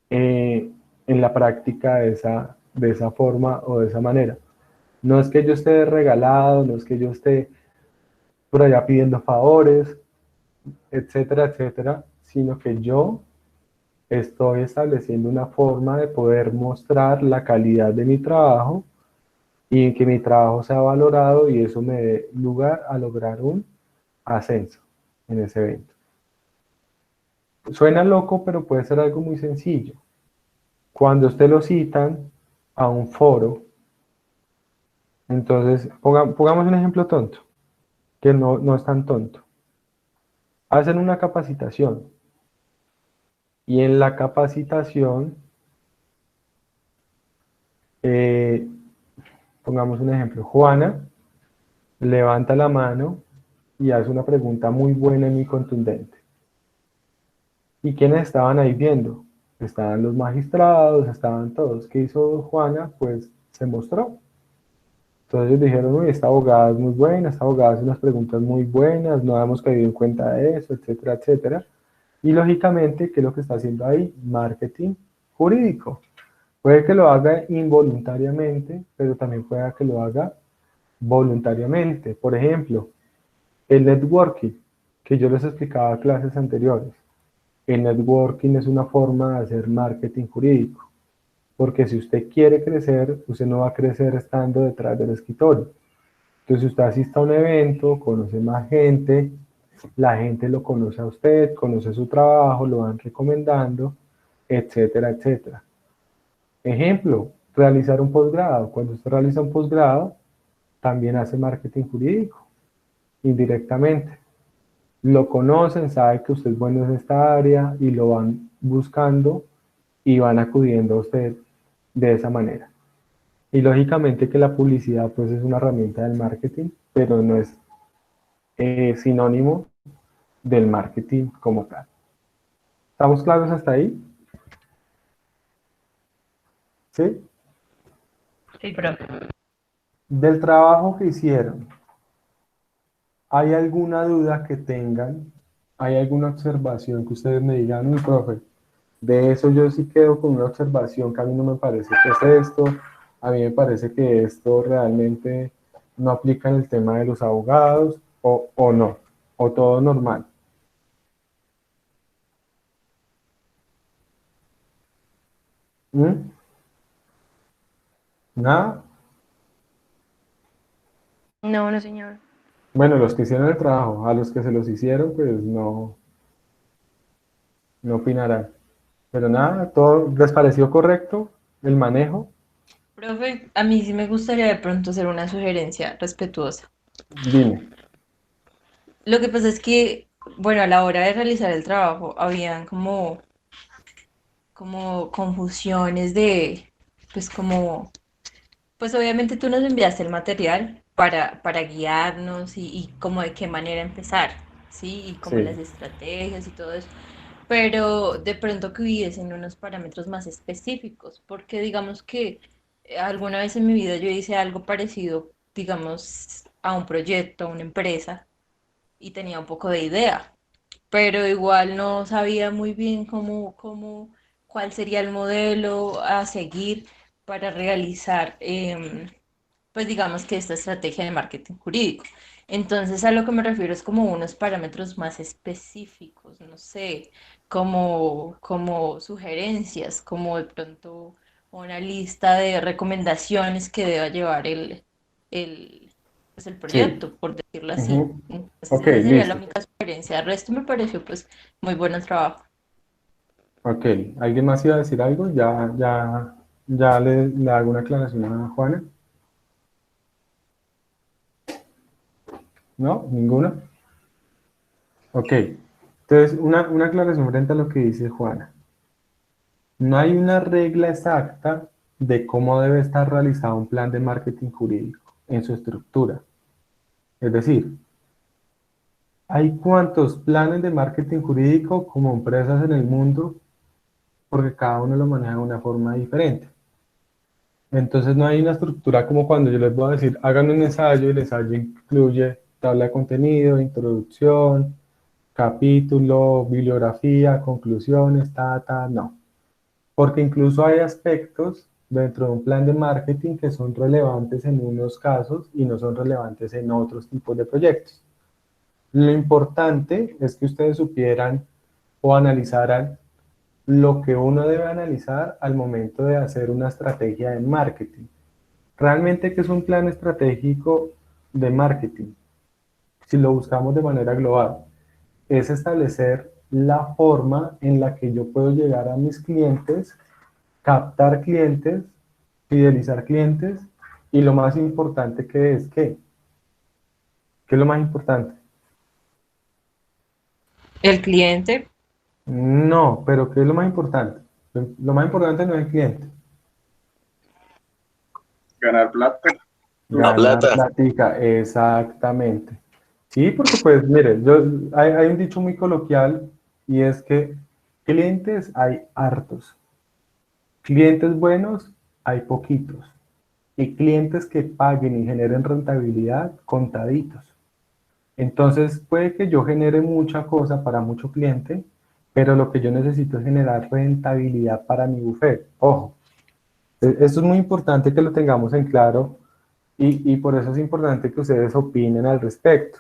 en la práctica de esa forma o de esa manera. No es que yo esté regalado, no es que yo esté por allá pidiendo favores, etcétera, etcétera, sino que yo estoy estableciendo una forma de poder mostrar la calidad de mi trabajo y que mi trabajo sea valorado y eso me dé lugar a lograr un ascenso en ese evento. Suena loco, pero puede ser algo muy sencillo. Cuando usted lo citan a un foro, entonces pongamos un ejemplo tonto, que no es tan tonto. Hacen una capacitación y en la capacitación, eh, pongamos un ejemplo, Juana levanta la mano y hace una pregunta muy buena y muy contundente. ¿Y quiénes estaban ahí viendo? Estaban los magistrados, estaban todos. ¿Qué hizo Juana? Pues se mostró. Entonces ellos dijeron, uy, esta abogada es muy buena, esta abogada hace unas preguntas muy buenas, no hemos caído en cuenta de eso, etcétera, etcétera. Y lógicamente, ¿qué es lo que está haciendo ahí? Marketing jurídico. Puede que lo haga involuntariamente, pero también puede que lo haga voluntariamente. Por ejemplo, el networking, que yo les explicaba en clases anteriores. El networking es una forma de hacer marketing jurídico, porque si usted quiere crecer, usted no va a crecer estando detrás del escritorio. Entonces, si usted asiste a un evento, conoce más gente, la gente lo conoce a usted, conoce su trabajo, lo van recomendando, etcétera, etcétera. Ejemplo, realizar un posgrado. Cuando usted realiza un posgrado, también hace marketing jurídico, indirectamente. Lo conocen, saben que usted es bueno en esta área y lo van buscando y van acudiendo a usted de esa manera. Y lógicamente que la publicidad pues es una herramienta del marketing, pero no es sinónimo del marketing como tal. ¿Estamos claros hasta ahí? ¿Sí? Sí, profe. Del trabajo que hicieron, ¿hay alguna duda que tengan? ¿Hay alguna observación que ustedes me digan, uy, profe, de eso yo sí quedo con una observación que a mí no me parece que es esto, a mí me parece que esto realmente no aplica en el tema de los abogados o no, o todo normal? ¿Mm? ¿Nada? No, no, señor. Bueno, los que hicieron el trabajo, a los que se los hicieron, pues no opinarán. Pero nada, ¿todo les pareció correcto el manejo? Profe, a mí sí me gustaría de pronto hacer una sugerencia respetuosa. Dime. Lo que pasa es que, bueno, a la hora de realizar el trabajo habían como confusiones de, pues como, pues obviamente tú nos enviaste el material para guiarnos y como de qué manera empezar, ¿sí? Y como las Sí. estrategias y todo eso. pero de pronto que hubiesen unos parámetros más específicos, porque digamos que alguna vez en mi vida yo hice algo parecido, digamos, a un proyecto, a una empresa, y tenía un poco de idea, pero igual no sabía muy bien cuál sería el modelo a seguir para realizar, pues digamos que esta estrategia de marketing jurídico. Entonces a lo que me refiero es como unos parámetros más específicos, no sé, como sugerencias, como de pronto una lista de recomendaciones que deba llevar pues el Sí. proyecto, por decirlo así. Ujú. Entonces Ok, esa sería la listo. única sugerencia. El resto me pareció pues muy buen el trabajo. Ok, ¿alguien más iba a decir algo? Ya le hago una aclaración a Juana. ¿No? ¿Ninguno? Ok, entonces una aclaración frente a lo que dice Juana. No hay una regla exacta de cómo debe estar realizado un plan de marketing jurídico en su estructura. Es decir, hay cuantos planes de marketing jurídico como empresas en el mundo, porque cada uno lo maneja de una forma diferente. Entonces no hay una estructura como cuando yo les voy a decir, hagan un ensayo y el ensayo incluye tabla de contenido, introducción, capítulo, bibliografía, conclusiones, no. Porque incluso hay aspectos dentro de un plan de marketing que son relevantes en unos casos y no son relevantes en otros tipos de proyectos. Lo importante es que ustedes supieran o analizaran lo que uno debe analizar al momento de hacer una estrategia de marketing. Realmente, ¿qué es un plan estratégico de marketing? Si lo buscamos de manera global, es establecer la forma en la que yo puedo llegar a mis clientes, captar clientes, fidelizar clientes y lo más importante que es, ¿qué es lo más importante? El cliente, No, pero ¿qué es lo más importante? Lo más importante no es el cliente. Ganar plata. La Ganar plata. platica, exactamente. Sí, porque pues mire, hay un dicho muy coloquial y es que clientes hay hartos, clientes buenos hay poquitos y clientes que paguen y generen rentabilidad contaditos. Entonces puede que yo genere mucha cosa para mucho cliente, pero lo que yo necesito es generar rentabilidad para mi buffet. Ojo, esto es muy importante que lo tengamos en claro y por eso es importante que ustedes opinen al respecto.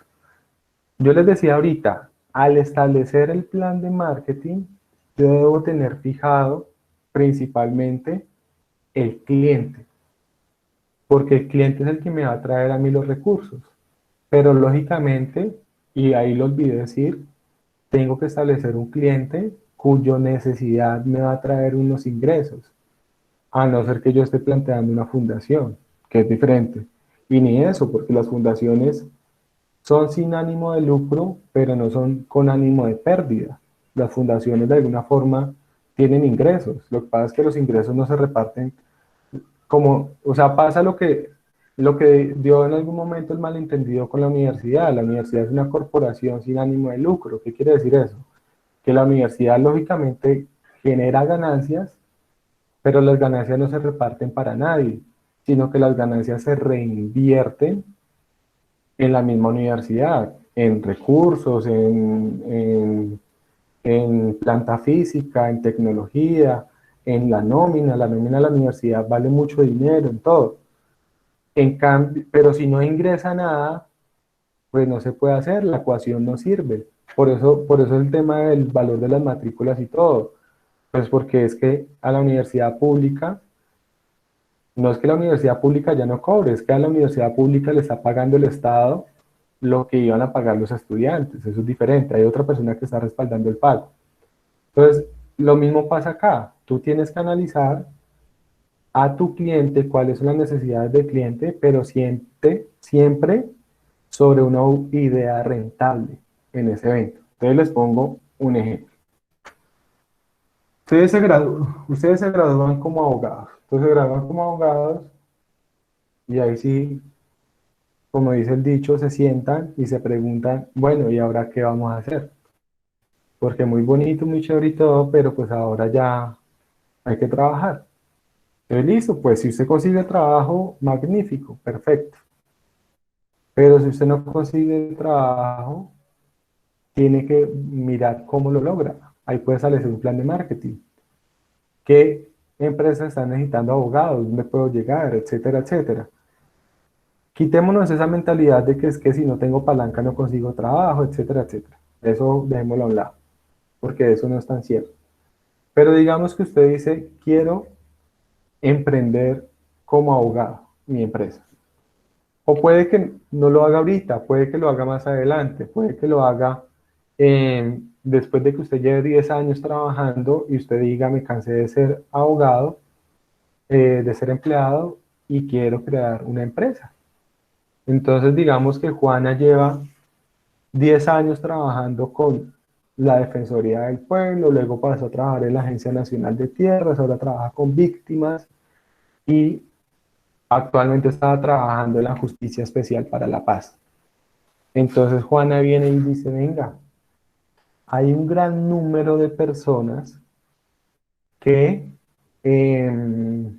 Yo les decía ahorita, al establecer el plan de marketing, yo debo tener fijado principalmente el cliente, porque el cliente es el que me va a traer a mí los recursos. Pero lógicamente, y ahí lo olvidé decir, tengo que establecer un cliente cuya necesidad me va a traer unos ingresos, a no ser que yo esté planteando una fundación, que es diferente. Y ni eso, porque las fundaciones son sin ánimo de lucro, pero no son con ánimo de pérdida. Las fundaciones de alguna forma tienen ingresos. Lo que pasa es que los ingresos no se reparten como, o sea, pasa lo que dio en algún momento el malentendido con la universidad. La universidad es una corporación sin ánimo de lucro. ¿Qué quiere decir eso? Que la universidad lógicamente genera ganancias, pero las ganancias no se reparten para nadie, sino que las ganancias se reinvierten en la misma universidad, en recursos, en planta física, en tecnología, en la nómina de la universidad vale mucho dinero, en todo. En cambio, pero si no ingresa nada, pues no se puede hacer, la ecuación no sirve. Por eso el tema del valor de las matrículas y todo, pues porque es que a la universidad pública, no es que la universidad pública ya no cobre, es que a la universidad pública le está pagando el Estado lo que iban a pagar los estudiantes, eso es diferente, hay otra persona que está respaldando el pago. Entonces, lo mismo pasa acá, tú tienes que analizar a tu cliente cuáles son las necesidades del cliente, pero siempre sobre una idea rentable en ese evento. Entonces les pongo un ejemplo. Ustedes se gradúan como abogados. Entonces se gradúan como abogados y ahí sí, como dice el dicho, se sientan y se preguntan, bueno, ¿y ahora qué vamos a hacer? porque muy bonito, muy chévere y todo, pero pues ahora ya hay que trabajar. Entonces, listo, pues si usted consigue trabajo, magnífico, perfecto. Pero si usted no consigue trabajo, tiene que mirar cómo lo logra. Ahí puede establecer un plan de marketing. ¿Qué empresas están necesitando abogados? ¿Dónde puedo llegar? Etcétera, etcétera. Quitémonos esa mentalidad de que es que si no tengo palanca no consigo trabajo, etcétera, etcétera. Eso dejémoslo a un lado, porque eso no es tan cierto. Pero digamos que usted dice, quiero emprender como abogado mi empresa. O puede que no lo haga ahorita, puede que lo haga más adelante, puede que lo haga después de que usted lleve 10 años trabajando y usted diga, me cansé de ser abogado, de ser empleado y quiero crear una empresa. Entonces digamos que Juana lleva 10 años trabajando con la Defensoría del Pueblo, luego pasó a trabajar en la Agencia Nacional de Tierras, ahora trabaja con víctimas y actualmente está trabajando en la Justicia Especial para la Paz. Entonces Juana viene y dice, venga, hay un gran número de personas que, eh,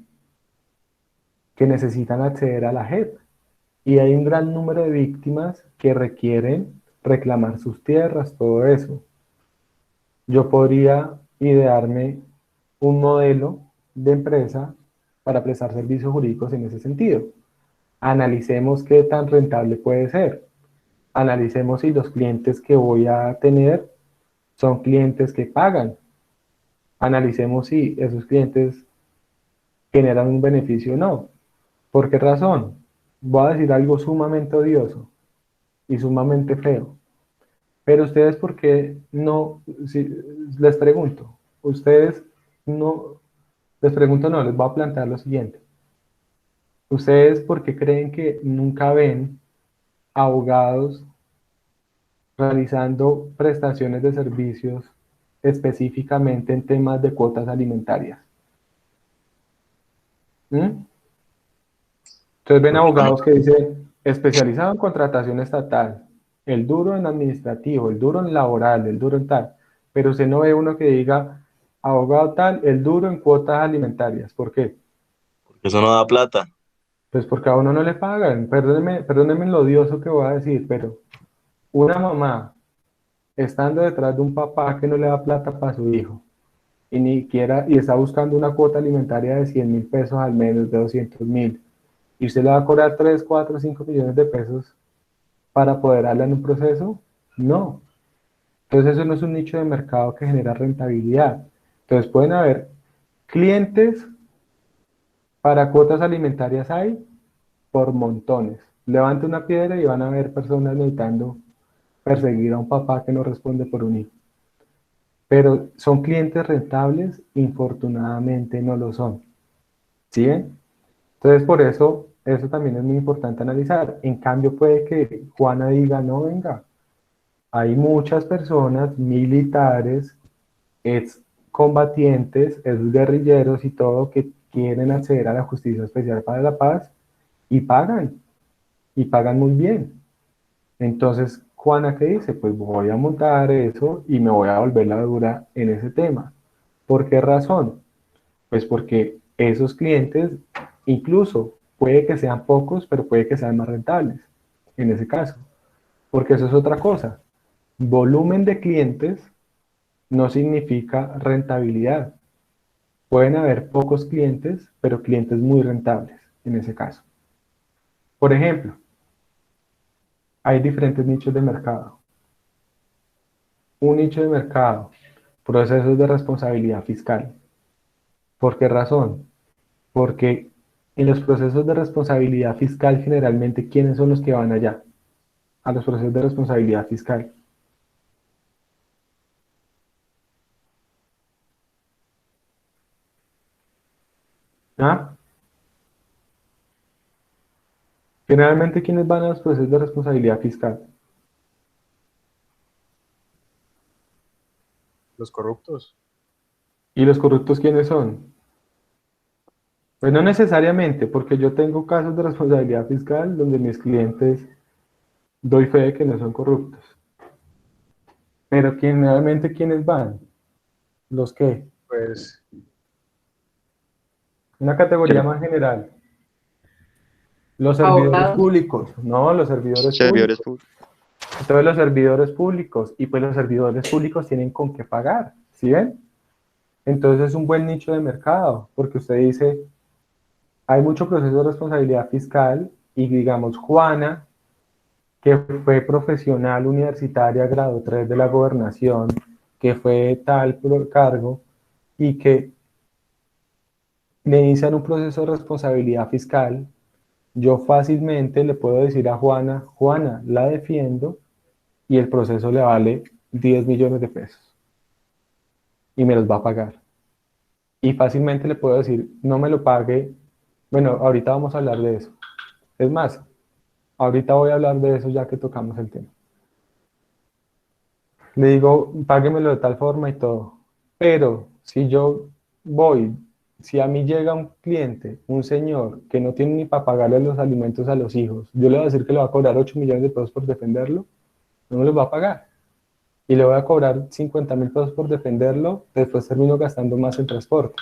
que necesitan acceder a la JEP y hay un gran número de víctimas que requieren reclamar sus tierras, todo eso. Yo podría idearme un modelo de empresa para prestar servicios jurídicos en ese sentido. Analicemos qué tan rentable puede ser. Analicemos si los clientes que voy a tener son clientes que pagan. Analicemos si esos clientes generan un beneficio o no. ¿Por qué razón? Voy a decir algo sumamente odioso y sumamente feo. Pero ustedes, ¿por qué no? Si, les pregunto, ustedes no, les pregunto, no, les voy a plantear lo siguiente. ¿Ustedes por qué creen que nunca ven abogados realizando prestaciones de servicios específicamente en temas de cuotas alimentarias? ¿Mm? Entonces ven Bueno, abogados que dicen especializado en contratación estatal, el duro en administrativo, el duro en laboral, el duro en tal, pero usted no ve uno que diga abogado tal, el duro en cuotas alimentarias. ¿Por qué? Eso no da plata. Pues porque a uno no le pagan. Perdónenme lo odioso que voy a decir, pero una mamá estando detrás de un papá que no le da plata para su hijo y ni siquiera y está buscando una cuota alimentaria de 100.000 pesos al menos, de 200.000, y usted le va a cobrar 3 4 5 millones de pesos para apoderarla en un proceso, no. Entonces eso no es un nicho de mercado que genera rentabilidad. Entonces pueden haber clientes para cuotas alimentarias hay por montones. Levante una piedra y van a ver personas necesitando perseguir a un papá que no responde por un hijo. Pero son clientes rentables, infortunadamente no lo son. ¿Sí ven? Entonces por eso también es muy importante analizar. En cambio puede que Juana diga, no, venga, hay muchas personas, militares, excombatientes, ex guerrilleros y todo, que quieren acceder a la Justicia Especial para la Paz y pagan muy bien. Entonces, Juana, ¿qué dice? Pues voy a montar eso y me voy a volver la dura en ese tema. ¿Por qué razón? Pues porque esos clientes, incluso puede que sean pocos, pero puede que sean más rentables en ese caso. Porque eso es otra cosa. Volumen de clientes no significa rentabilidad. Pueden haber pocos clientes, pero clientes muy rentables en ese caso. Por ejemplo, hay diferentes nichos de mercado. Un nicho de mercado, procesos de responsabilidad fiscal. ¿Por qué razón? Porque en los procesos de responsabilidad fiscal generalmente, ¿quiénes son los que van allá? A los procesos de responsabilidad fiscal. ¿Ah? Generalmente, ¿quiénes van a los procesos de responsabilidad fiscal? Los corruptos. ¿Y los corruptos quiénes son? Pues no necesariamente, porque yo tengo casos de responsabilidad fiscal donde mis clientes doy fe de que no son corruptos. Pero generalmente, ¿quiénes van? ¿Los qué? Pues, Una categoría ¿Qué? más general. Los servidores Abogados. públicos. No, los servidores servidores públicos. públicos. Entonces los servidores públicos. Y pues los servidores públicos tienen con qué pagar. ¿Sí ven? Entonces es un buen nicho de mercado. Porque usted dice, hay mucho proceso de responsabilidad fiscal. Y digamos, Juana, que fue profesional universitaria, grado 3 de la gobernación, que fue tal cargo, y que le inician un proceso de responsabilidad fiscal, yo fácilmente le puedo decir a Juana, Juana, la defiendo, y el proceso le vale 10 millones de pesos, y me los va a pagar. Y fácilmente le puedo decir, no me lo pague, bueno, ahorita vamos a hablar de eso. Es más, ahorita voy a hablar de eso ya que tocamos el tema. Le digo, páguemelo de tal forma y todo. Pero si yo voy, si a mí llega un cliente, un señor que no tiene ni para pagarle los alimentos a los hijos, yo le voy a decir que le va a cobrar 8 millones de pesos por defenderlo, no me los va a pagar. Y le voy a cobrar 50.000 pesos por defenderlo, después termino gastando más en transporte.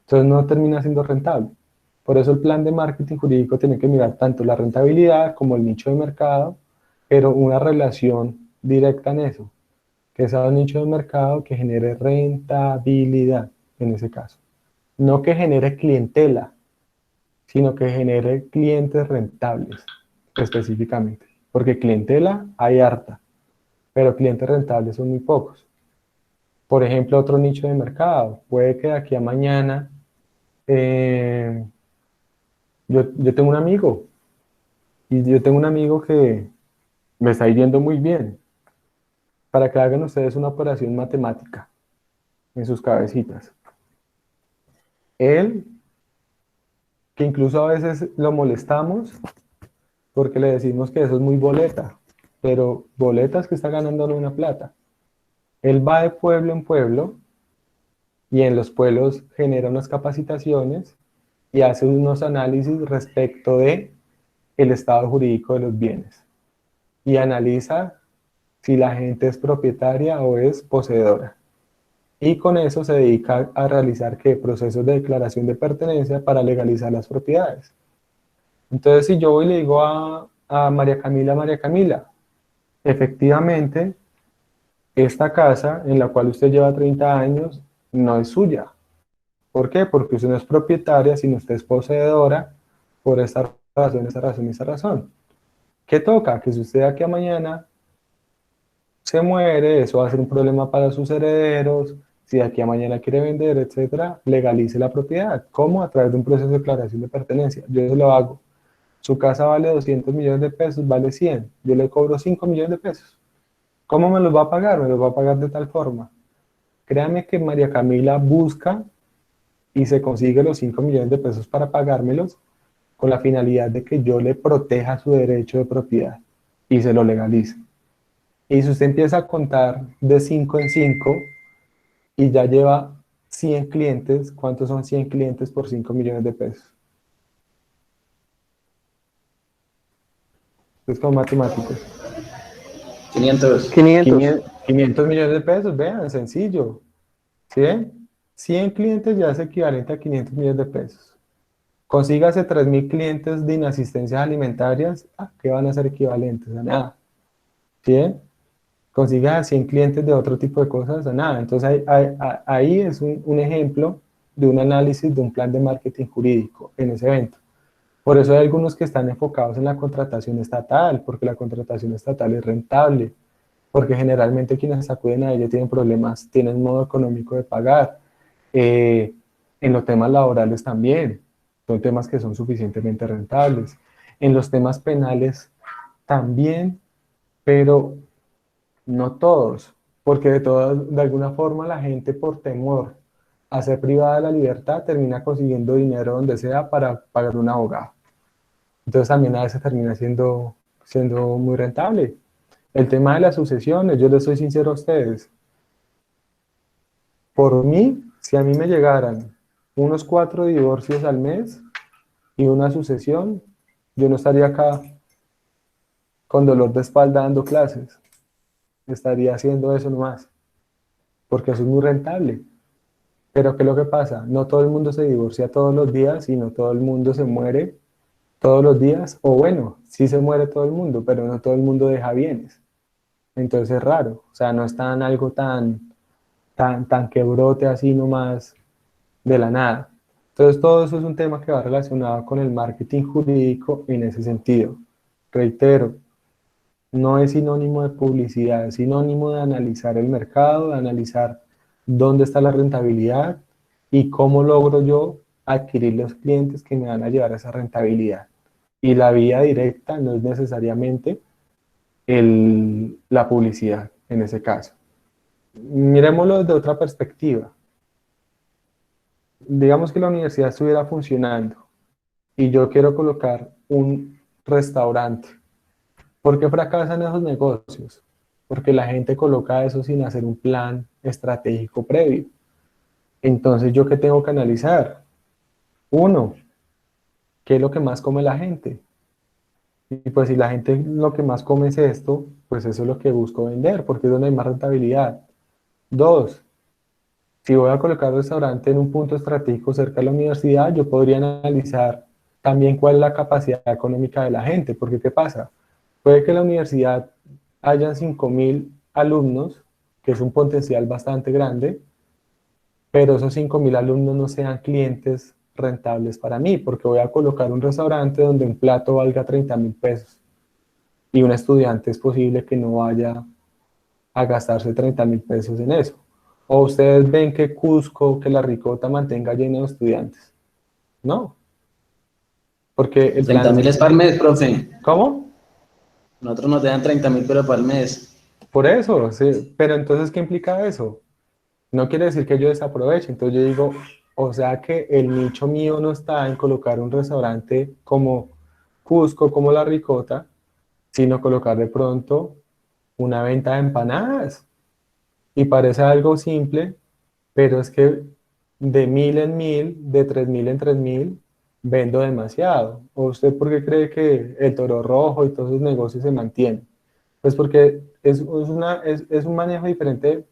Entonces no termina siendo rentable. Por eso el plan de marketing jurídico tiene que mirar tanto la rentabilidad como el nicho de mercado, pero una relación directa en eso, que sea un nicho de mercado que genere rentabilidad en ese caso. No que genere clientela, sino que genere clientes rentables específicamente. Porque clientela hay harta, pero clientes rentables son muy pocos. Por ejemplo, otro nicho de mercado. Puede que de aquí a mañana eh, yo tengo un amigo y yo tengo un amigo que me está yendo muy bien. Para que hagan ustedes una operación matemática en sus cabecitas. Él, que incluso a veces lo molestamos porque le decimos que eso es muy boleta, pero boleta es que está ganando una plata. Él va de pueblo en pueblo y en los pueblos genera unas capacitaciones y hace unos análisis respecto de el estado jurídico de los bienes y analiza si la gente es propietaria o es poseedora. Y con eso se dedica a realizar ¿qué? Procesos de declaración de pertenencia para legalizar las propiedades. Entonces, si yo voy y le digo a María Camila, efectivamente, esta casa en la cual usted lleva 30 años no es suya. ¿Por qué? Porque usted no es propietaria, sino usted es poseedora por esta razón, esa razón y esa razón. ¿Qué toca? Que si usted de aquí a mañana se muere, eso va a ser un problema para sus herederos, si de aquí a mañana quiere vender, etcétera, legalice la propiedad. ¿Cómo? A través de un proceso de declaración de pertenencia. Yo eso lo hago. Su casa vale 200 millones de pesos, vale 100. Yo le cobro 5 millones de pesos. ¿Cómo me los va a pagar? Me los va a pagar de tal forma. Créame que María Camila busca y se consigue los 5 millones de pesos para pagármelos con la finalidad de que yo le proteja su derecho de propiedad y se lo legalice. Y si usted empieza a contar de 5 en 5 y ya lleva 100 clientes, ¿cuántos son 100 clientes por 5 millones de pesos? Es como matemáticos. 500. 500. 500 millones de pesos, vean, sencillo. ¿Sí ven? 100 clientes ya es equivalente a 500 millones de pesos. Consígase 3.000 clientes de inasistencias alimentarias, ¿a qué van a ser equivalentes? A nada. ¿Sí ven? Consiga 100 clientes de otro tipo de cosas, a nada. Entonces ahí es un ejemplo de un análisis de un plan de marketing jurídico en ese evento. Por eso hay algunos que están enfocados en la contratación estatal, porque la contratación estatal es rentable, porque generalmente quienes acuden a ella tienen problemas, tienen modo económico de pagar. En los temas laborales también, son temas que son suficientemente rentables. En los temas penales también, pero no todos, porque de alguna forma la gente por temor a ser privada de la libertad termina consiguiendo dinero donde sea para pagar un abogado. Entonces también a veces termina siendo muy rentable. El tema de las sucesiones, yo les soy sincero a ustedes, por mí, si a mí me llegaran unos 4 divorcios al mes y una sucesión, yo no estaría acá con dolor de espalda dando clases. estaría haciendo eso nomás, porque eso es muy rentable. Pero ¿qué es lo que pasa? No todo el mundo se divorcia todos los días y no todo el mundo se muere todos los días, o bueno, sí se muere todo el mundo, pero no todo el mundo deja bienes. Entonces es raro, o sea, no es tan algo tan que brote así nomás de la nada. Entonces todo eso es un tema que va relacionado con el marketing jurídico en ese sentido. Reitero, no es sinónimo de publicidad, es sinónimo de analizar el mercado, de analizar dónde está la rentabilidad y cómo logro yo adquirir los clientes que me van a llevar a esa rentabilidad. Y la vía directa no es necesariamente la publicidad en ese caso. Miremoslo desde otra perspectiva. Digamos que la universidad estuviera funcionando y yo quiero colocar un restaurante. ¿Por qué fracasan esos negocios? Porque la gente coloca eso sin hacer un plan estratégico previo. Entonces, ¿yo qué tengo que analizar? Uno, ¿qué es lo que más come la gente? Y pues si la gente lo que más come es esto, pues eso es lo que busco vender, porque es donde hay más rentabilidad. Dos, si voy a colocar restaurante en un punto estratégico cerca de la universidad, yo podría analizar también cuál es la capacidad económica de la gente, porque ¿qué pasa? Puede que en la universidad hayan 5.000 alumnos, que es un potencial bastante grande, pero esos 5.000 alumnos no sean clientes rentables para mí, porque voy a colocar un restaurante donde un plato valga 30.000 pesos y un estudiante es posible que no vaya a gastarse 30.000 pesos en eso. O ustedes ven que Cusco, que la Ricota mantenga lleno de estudiantes. No, porque el plan 30.000 es para el mes, profe. ¿Cómo? Nosotros nos dan 30.000, pero para el mes. Por eso, sí. Pero entonces, ¿qué implica eso? No quiere decir que yo desaproveche. Entonces yo digo, o sea que el nicho mío no está en colocar un restaurante como Cusco, como La Ricota, sino colocar de pronto una venta de empanadas. Y parece algo simple, pero es que de 1.000 en 1.000, de 3.000 en 3.000, vendo demasiado. ¿O usted por qué cree que el Toro Rojo y todos esos negocios se mantienen? Pues porque es un manejo diferente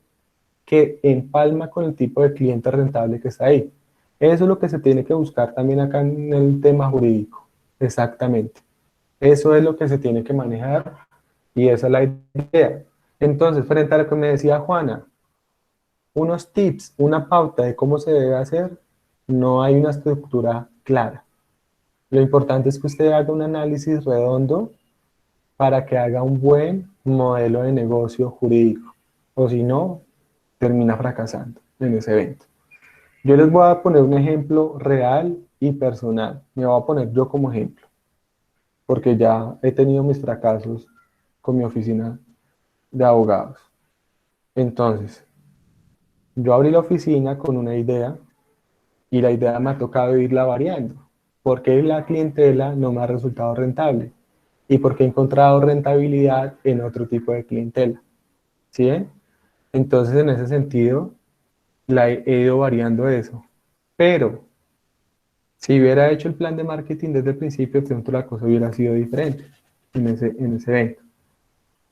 que empalma con el tipo de cliente rentable que está ahí. Eso es lo que se tiene que buscar también acá en el tema jurídico. Exactamente. Eso es lo que se tiene que manejar y esa es la idea. Entonces, frente a lo que me decía Juana, unos tips, una pauta de cómo se debe hacer, no hay una estructura clara. Lo importante es que usted haga un análisis redondo para que haga un buen modelo de negocio jurídico. O si no, termina fracasando en ese evento. Yo les voy a poner un ejemplo real y personal. Me voy a poner yo como ejemplo, porque ya he tenido mis fracasos con mi oficina de abogados. Entonces, yo abrí la oficina con una idea y la idea me ha tocado irla variando, porque la clientela no me ha resultado rentable y porque he encontrado rentabilidad en otro tipo de clientela. ¿Sí ven? Entonces, en ese sentido, he ido variando eso. Pero si hubiera hecho el plan de marketing desde el principio, de pronto la cosa hubiera sido diferente en ese evento.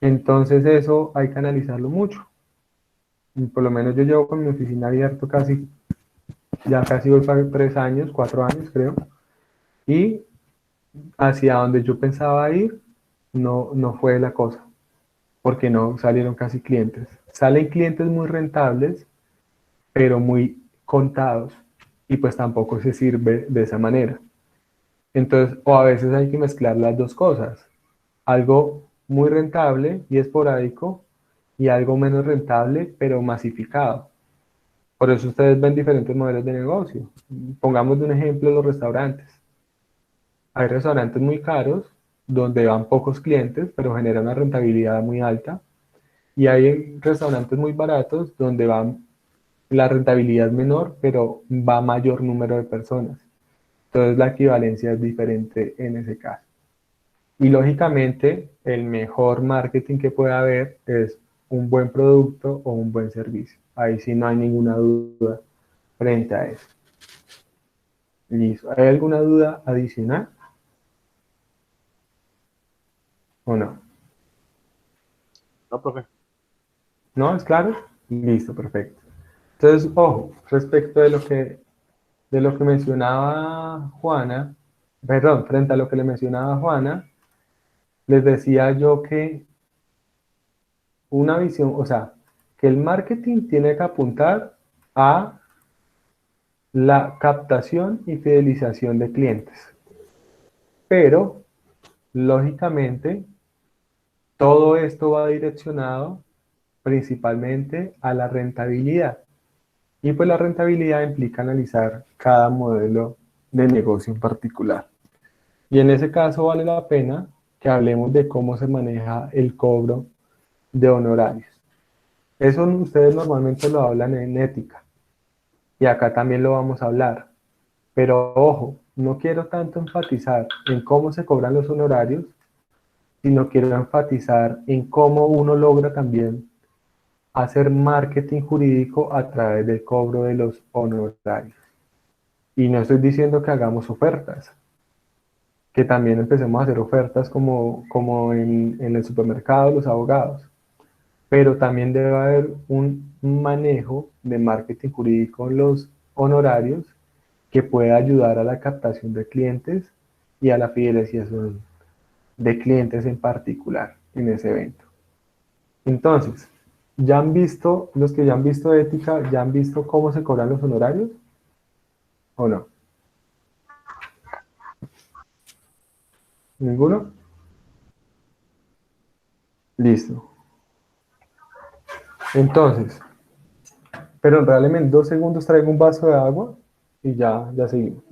Entonces eso hay que analizarlo mucho. Y por lo menos yo llevo con mi oficina abierto ya casi voy para 3 años, 4 años creo. Y hacia donde yo pensaba ir, no fue la cosa, porque no salieron casi clientes. Salen clientes muy rentables, pero muy contados, y pues tampoco se sirve de esa manera. Entonces, o a veces hay que mezclar las dos cosas, algo muy rentable y esporádico y algo menos rentable pero masificado. Por eso ustedes ven diferentes modelos de negocio. Pongamos de un ejemplo los restaurantes. Hay restaurantes muy caros donde van pocos clientes pero generan una rentabilidad muy alta y hay restaurantes muy baratos donde la rentabilidad es menor pero va mayor número de personas. Entonces la equivalencia es diferente en ese caso. Y lógicamente, el mejor marketing que puede haber es un buen producto o un buen servicio. Ahí sí no hay ninguna duda frente a eso. ¿Listo? ¿Hay alguna duda adicional o no? No, profe. ¿No? ¿Es claro? Listo, perfecto. Entonces, ojo, respecto de lo que mencionaba Juana, perdón, frente a lo que le mencionaba Juana, les decía yo que una visión, o sea, que el marketing tiene que apuntar a la captación y fidelización de clientes. Pero, lógicamente, todo esto va direccionado principalmente a la rentabilidad. Y pues la rentabilidad implica analizar cada modelo de negocio en particular. Y en ese caso vale la pena que hablemos de cómo se maneja el cobro de honorarios. Eso ustedes normalmente lo hablan en ética. Y acá también lo vamos a hablar. Pero ojo, no quiero tanto enfatizar en cómo se cobran los honorarios, sino quiero enfatizar en cómo uno logra también hacer marketing jurídico a través del cobro de los honorarios. Y no estoy diciendo que hagamos ofertas, que también empecemos a hacer ofertas como en el supermercado, los abogados, pero también debe haber un manejo de marketing jurídico en los honorarios que pueda ayudar a la captación de clientes y a la fidelización de clientes en particular en ese evento. Entonces, ¿ya han visto, los que ya han visto ética, ya han visto cómo se cobran los honorarios o no? ¿Ninguno? Listo. Entonces, pero realmente en 2 segundos traigo un vaso de agua y ya seguimos.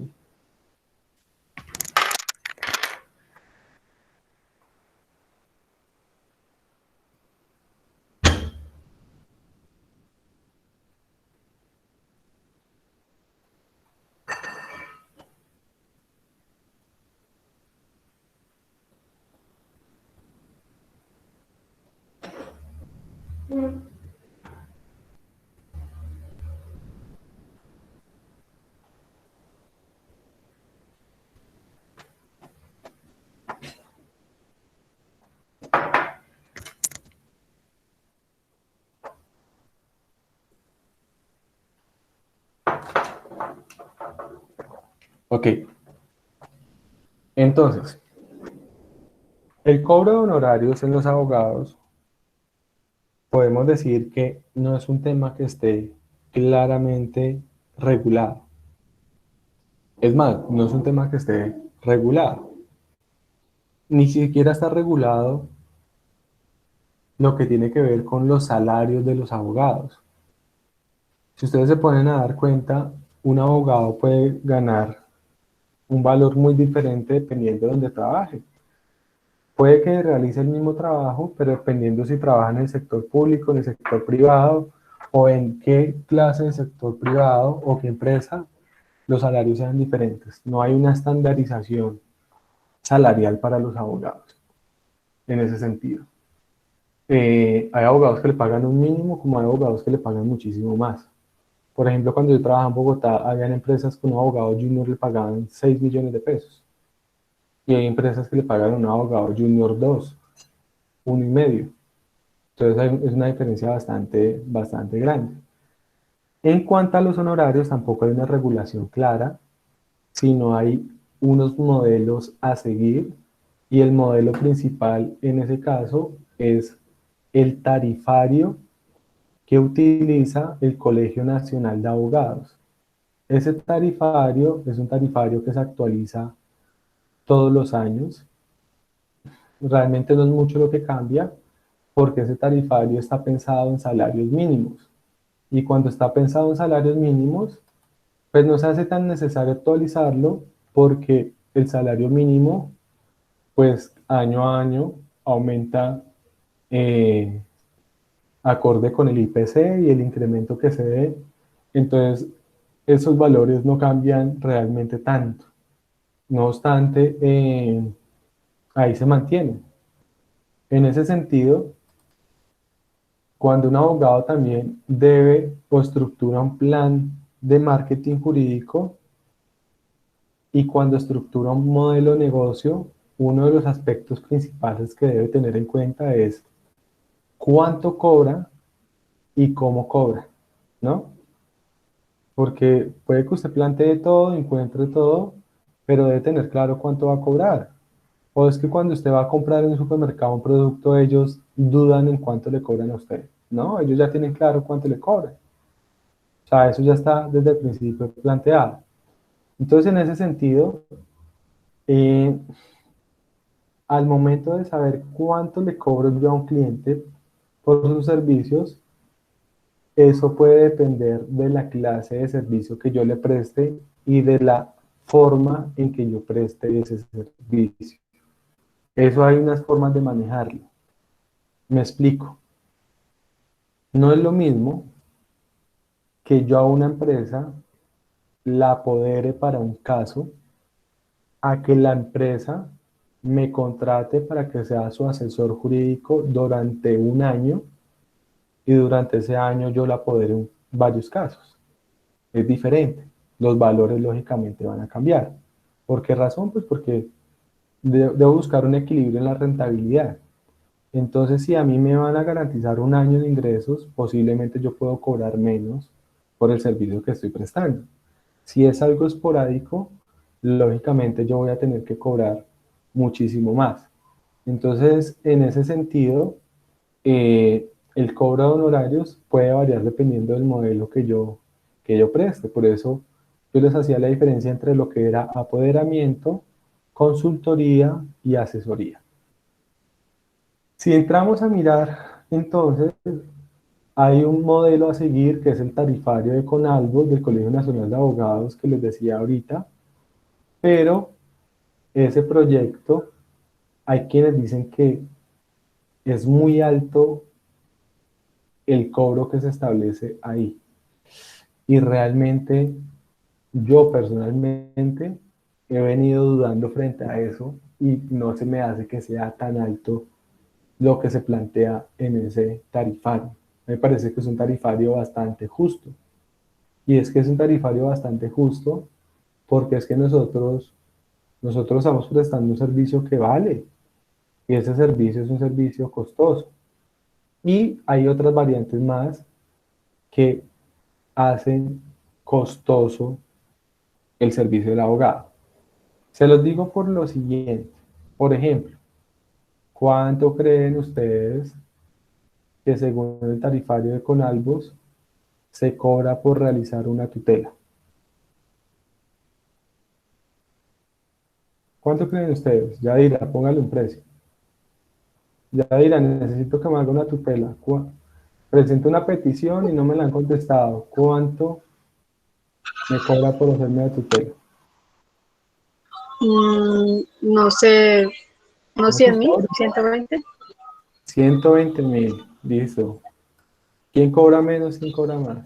Ok, entonces, el cobro de honorarios en los abogados, podemos decir que no es un tema que esté claramente regulado. Es más, no es un tema que esté regulado. Ni siquiera está regulado lo que tiene que ver con los salarios de los abogados. Si ustedes se ponen a dar cuenta, un abogado puede ganar un valor muy diferente dependiendo de donde trabaje. Puede que realice el mismo trabajo, pero dependiendo si trabaja en el sector público, en el sector privado, o en qué clase de sector privado o qué empresa, los salarios sean diferentes. No hay una estandarización salarial para los abogados en ese sentido. Hay abogados que le pagan un mínimo, como hay abogados que le pagan muchísimo más. Por ejemplo, cuando yo trabajaba en Bogotá, habían empresas que un abogado junior le pagaban 6 millones de pesos. Y hay empresas que le pagan a un abogado junior 2, 1,5. Entonces es una diferencia bastante grande. En cuanto a los honorarios, tampoco hay una regulación clara, sino hay unos modelos a seguir y el modelo principal en ese caso es el tarifario que utiliza el Colegio Nacional de Abogados. Ese tarifario es un tarifario que se actualiza todos los años. Realmente no es mucho lo que cambia porque ese tarifario está pensado en salarios mínimos. Y cuando está pensado en salarios mínimos, pues no se hace tan necesario actualizarlo porque el salario mínimo, pues año a año aumenta eh, acorde con el IPC y el incremento que se dé. Entonces, esos valores no cambian realmente tanto. No obstante, ahí se mantienen. En ese sentido, cuando un abogado también debe o estructura un plan de marketing jurídico y cuando estructura un modelo de negocio, uno de los aspectos principales que debe tener en cuenta es cuánto cobra y cómo cobra, ¿no? Porque puede que usted plantee todo, encuentre todo, pero debe tener claro cuánto va a cobrar. O es que cuando usted va a comprar en un supermercado un producto, ellos dudan en cuánto le cobran a usted. No, ellos ya tienen claro cuánto le cobran. O sea, eso ya está desde el principio planteado. Entonces, en ese sentido, eh, al momento de saber cuánto le cobro yo a un cliente por sus servicios, eso puede depender de la clase de servicio que yo le preste y de la forma en que yo preste ese servicio. Eso hay unas formas de manejarlo. Me explico. No es lo mismo que yo a una empresa la apodere para un caso a que la empresa me contrate para que sea su asesor jurídico durante un año y durante ese año yo la apodere en varios casos. Es diferente. Los valores lógicamente van a cambiar. ¿Por qué razón? Pues porque debo buscar un equilibrio en la rentabilidad. Entonces, si a mí me van a garantizar un año de ingresos, posiblemente yo puedo cobrar menos por el servicio que estoy prestando. Si es algo esporádico, lógicamente yo voy a tener que cobrar muchísimo más. Entonces, en ese sentido, el cobro de honorarios puede variar dependiendo del modelo que yo preste. Por eso yo les hacía la diferencia entre lo que era apoderamiento, consultoría y asesoría. Si entramos a mirar, entonces, hay un modelo a seguir que es el tarifario de Conalvo, del Colegio Nacional de Abogados, que les decía ahorita, pero ese proyecto, hay quienes dicen que es muy alto el cobro que se establece ahí. Y realmente yo personalmente he venido dudando frente a eso y no se me hace que sea tan alto lo que se plantea en ese tarifario. Me parece que es un tarifario bastante justo. Y es que es un tarifario bastante justo porque es que nosotros estamos prestando un servicio que vale y ese servicio es un servicio costoso. Y hay otras variantes más que hacen costoso el servicio del abogado. Se los digo por lo siguiente. Por ejemplo, ¿cuánto creen ustedes que según el tarifario de Conalvos se cobra por realizar una tutela? ¿Cuánto creen ustedes? Ya dirá, póngale un precio. Ya dirá, necesito que me haga una tutela. Presento una petición y no me la han contestado. ¿Cuánto me cobra por hacerme la tutela? No sé, unos ¿Cuánto 100.000, cobra? 120. 120.000. Listo. ¿Quién cobra menos? ¿Quién cobra más?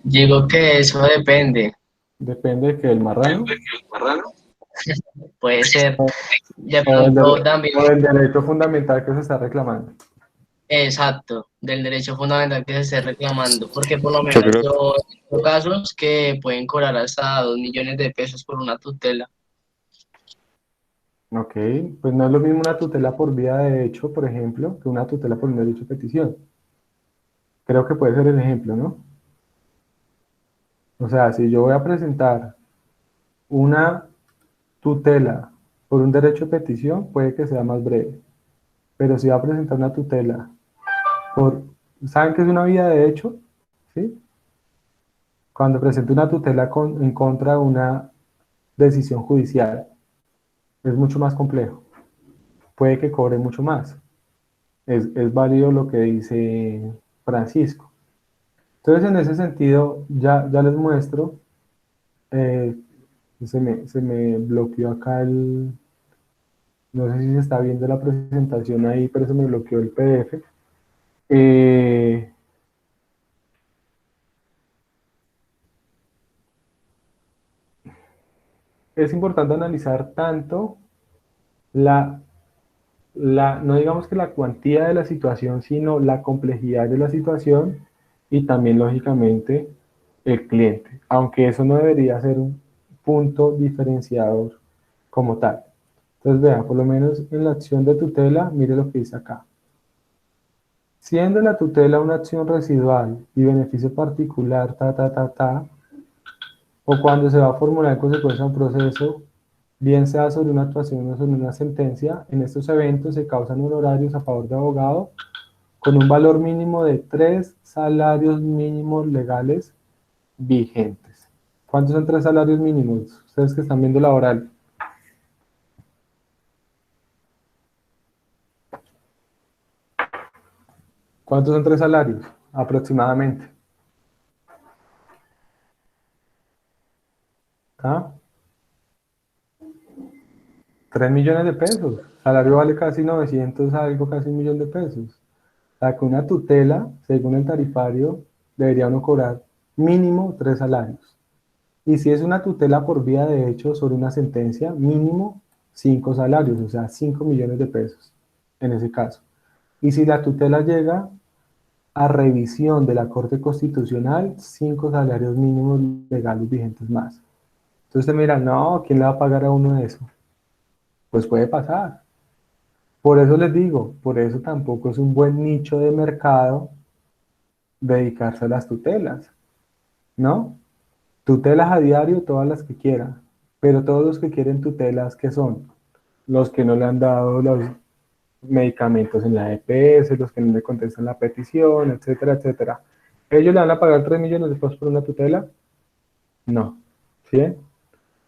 Digo que eso depende, Depende de que el marrano puede ser de o pronto también, o del derecho fundamental que se está reclamando. exacto, del derecho fundamental que se esté reclamando, porque por lo Yo menos creo, yo he visto casos que pueden cobrar hasta 2 millones de pesos por una tutela. Ok, pues no es lo mismo una tutela por vía de hecho, por ejemplo, que una tutela por un derecho de petición. Creo que puede ser el ejemplo, ¿no? O sea, si yo voy a presentar una tutela por un derecho de petición, puede que sea más breve. Pero si va a presentar una tutela por, ¿saben qué es una vía de hecho? ¿Sí? Cuando presento una tutela en contra de una decisión judicial, es mucho más complejo. Puede que cobre mucho más. Es válido lo que dice Francisco. Entonces, en ese sentido, ya les muestro. eh, se me bloqueó acá no sé si se está viendo la presentación ahí, pero se me bloqueó el PDF. Eh, es importante analizar tanto la, no digamos que la cuantía de la situación, sino la complejidad de la situación y también, lógicamente, el cliente, aunque eso no debería ser un punto diferenciador como tal. Entonces, vean, por lo menos en la acción de tutela, mire lo que dice acá. Siendo la tutela una acción residual y beneficio particular, o cuando se va a formular en consecuencia de un proceso, bien sea sobre una actuación o sobre una sentencia, en estos eventos se causan honorarios a favor de abogado con un valor mínimo de 3 salarios mínimos legales vigentes. ¿Cuántos son 3 salarios mínimos? Ustedes que están viendo la oral. ¿Cuántos son 3 salarios? Aproximadamente. ¿Ah? 3 millones de pesos. El salario vale casi 900, algo, casi 1 millón de pesos. O sea, que una tutela, según el tarifario, debería uno cobrar mínimo 3 salarios. Y si es una tutela por vía de hecho sobre una sentencia, mínimo 5 salarios, o sea, 5 millones de pesos en ese caso. Y si la tutela llega a revisión de la Corte Constitucional, 5 salarios mínimos legales vigentes más. Entonces usted mira, no, ¿quién le va a pagar a uno eso? Pues puede pasar. Por eso les digo, por eso tampoco es un buen nicho de mercado dedicarse a las tutelas, ¿no? Tutelas a diario, todas las que quieran, pero todos los que quieren tutelas, ¿qué son? Los que no le han dado los medicamentos en la EPS, los que no le contestan la petición, etcétera, etcétera. ¿Ellos le van a pagar 3 millones de pesos por una tutela? No, ¿sí?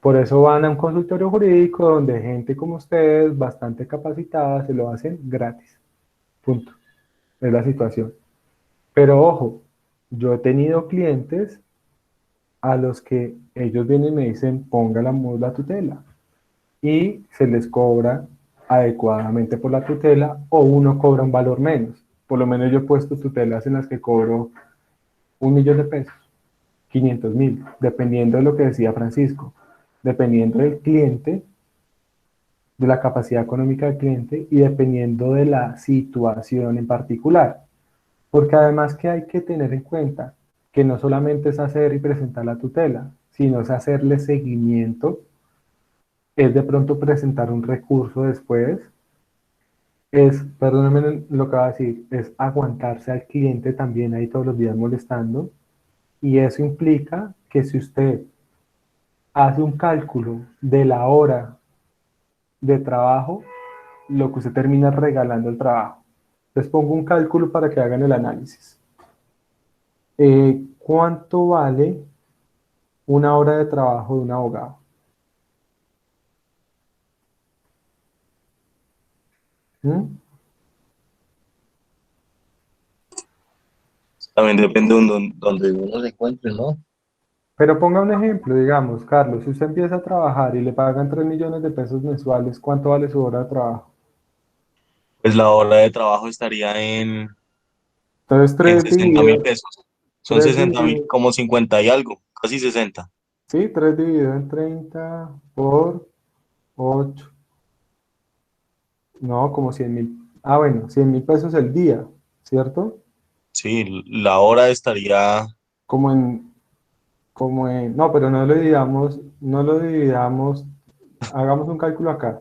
Por eso van a un consultorio jurídico donde gente como ustedes, bastante capacitada, se lo hacen gratis. Punto. Es la situación. Pero ojo, yo he tenido clientes a los que ellos vienen y me dicen, ponga la tutela. Y se les cobra adecuadamente por la tutela o uno cobra un valor menos. Por lo menos yo he puesto tutelas en las que cobro 1 millón de pesos, 500.000, dependiendo de lo que decía Francisco, dependiendo del cliente, de la capacidad económica del cliente y dependiendo de la situación en particular. Porque además que hay que tener en cuenta que no solamente es hacer y presentar la tutela, sino es hacerle seguimiento, es de pronto presentar un recurso después, perdónenme lo que va a decir, es aguantarse al cliente también ahí todos los días molestando, y eso implica que si usted hace un cálculo de la hora de trabajo, lo que usted termina regalando el trabajo. Les pongo un cálculo para que hagan el análisis. ¿Cuánto vale una hora de trabajo de un abogado? ¿Mm? También depende de donde uno se encuentre, ¿no? Pero ponga un ejemplo, digamos, Carlos, si usted empieza a trabajar y le pagan 3 millones de pesos mensuales, ¿cuánto vale su hora de trabajo? Pues la hora de trabajo estaría Entonces, en 3 60.000 dividido, pesos. Son 3 60.000, dividido, como 50 y algo, casi 60. sí, 3 dividido en 30 por 8, no, como 100.000, bueno, 100.000 pesos el día, ¿cierto? Sí, la hora estaría Como en, no, pero no lo dividamos, hagamos un cálculo acá.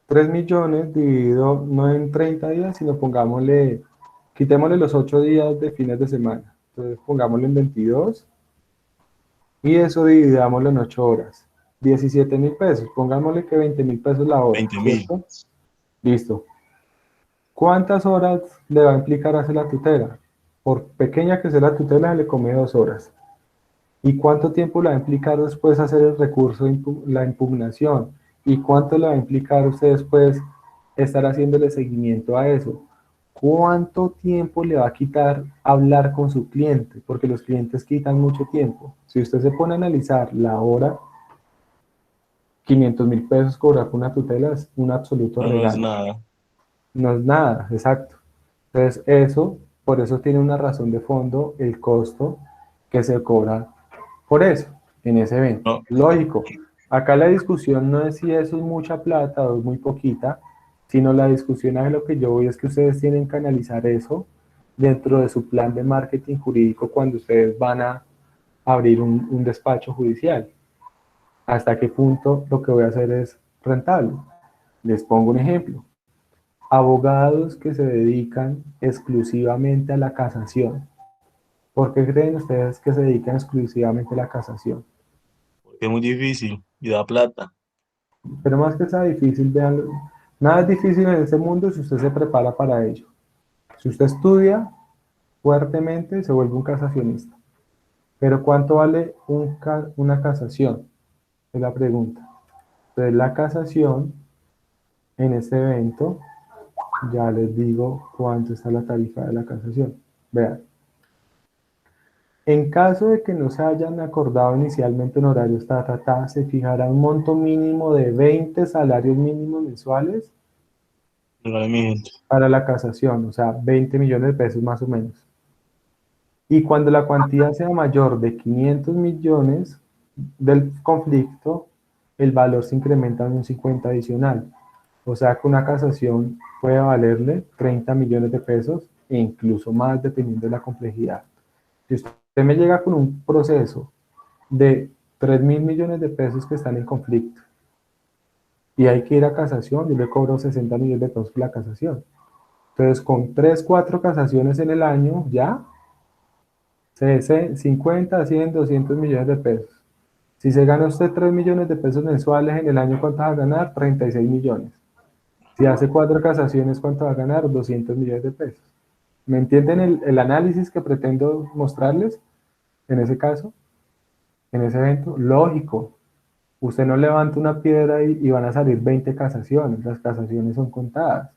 3 millones dividido no en 30 días, sino pongámosle, quitémosle los 8 días de fines de semana. Entonces pongámosle en 22 y eso dividámoslo en 8 horas. 17.000 pesos, pongámosle que 20.000 pesos la hora, 20.000. ¿cierto? Listo. ¿Cuántas horas le va a implicar hacer la tutela? Por pequeña que sea la tutela, le come 2 horas. ¿Y cuánto tiempo le va a implicar después hacer el recurso, la impugnación? ¿Y cuánto le va a implicar usted después estar haciéndole seguimiento a eso? ¿Cuánto tiempo le va a quitar hablar con su cliente? Porque los clientes quitan mucho tiempo. Si usted se pone a analizar la hora, 500.000 pesos cobrar por una tutela es un absoluto No, no es regalo. nada. No es nada, exacto. Entonces, por eso tiene una razón de fondo el costo que se cobra por eso, en ese evento. No, Lógico, acá la discusión no es si eso es mucha plata o es muy poquita, sino la discusión a lo que yo voy es que ustedes tienen que analizar eso dentro de su plan de marketing jurídico cuando ustedes van a abrir un despacho judicial. ¿Hasta qué punto lo que voy a hacer es rentable? Les pongo un ejemplo. abogados que se dedican exclusivamente a la casación. ¿Por qué creen ustedes que se dedican exclusivamente a la casación? Porque es muy difícil y da plata. Pero más que sea difícil, vean, nada es difícil en este mundo si usted se prepara para ello. Si usted estudia fuertemente, se vuelve un casacionista. Pero ¿cuánto vale una casación? Es la pregunta. Entonces, la casación en este evento, ya les digo cuánto está la tarifa de la casación. Vean, en caso de que no se hayan acordado inicialmente en horarios se fijará un monto mínimo de 20 salarios mínimos mensuales Dígale, mi gente. para la casación, o sea, 20 millones de pesos más o menos. Y cuando la cuantía sea mayor de 500 millones del conflicto, el valor se incrementa en un 50 adicional. O sea que una casación puede valerle 30 millones de pesos e incluso más dependiendo de la complejidad. Si usted me llega con un proceso de 3.000 millones de pesos que están en conflicto y hay que ir a casación, yo le cobro 60 millones de pesos por la casación. Entonces, con 3, 4 casaciones en el año, ya, 50, 100, 200 millones de pesos. Si se gana usted 3 millones de pesos mensuales en el año, ¿cuánto va a ganar? 36 millones. Si hace 4 casaciones, ¿cuánto va a ganar? 200 millones de pesos. ¿Me entienden el análisis que pretendo mostrarles en ese caso, en ese evento? Lógico. Usted no levanta una piedra y van a salir 20 casaciones. Las casaciones son contadas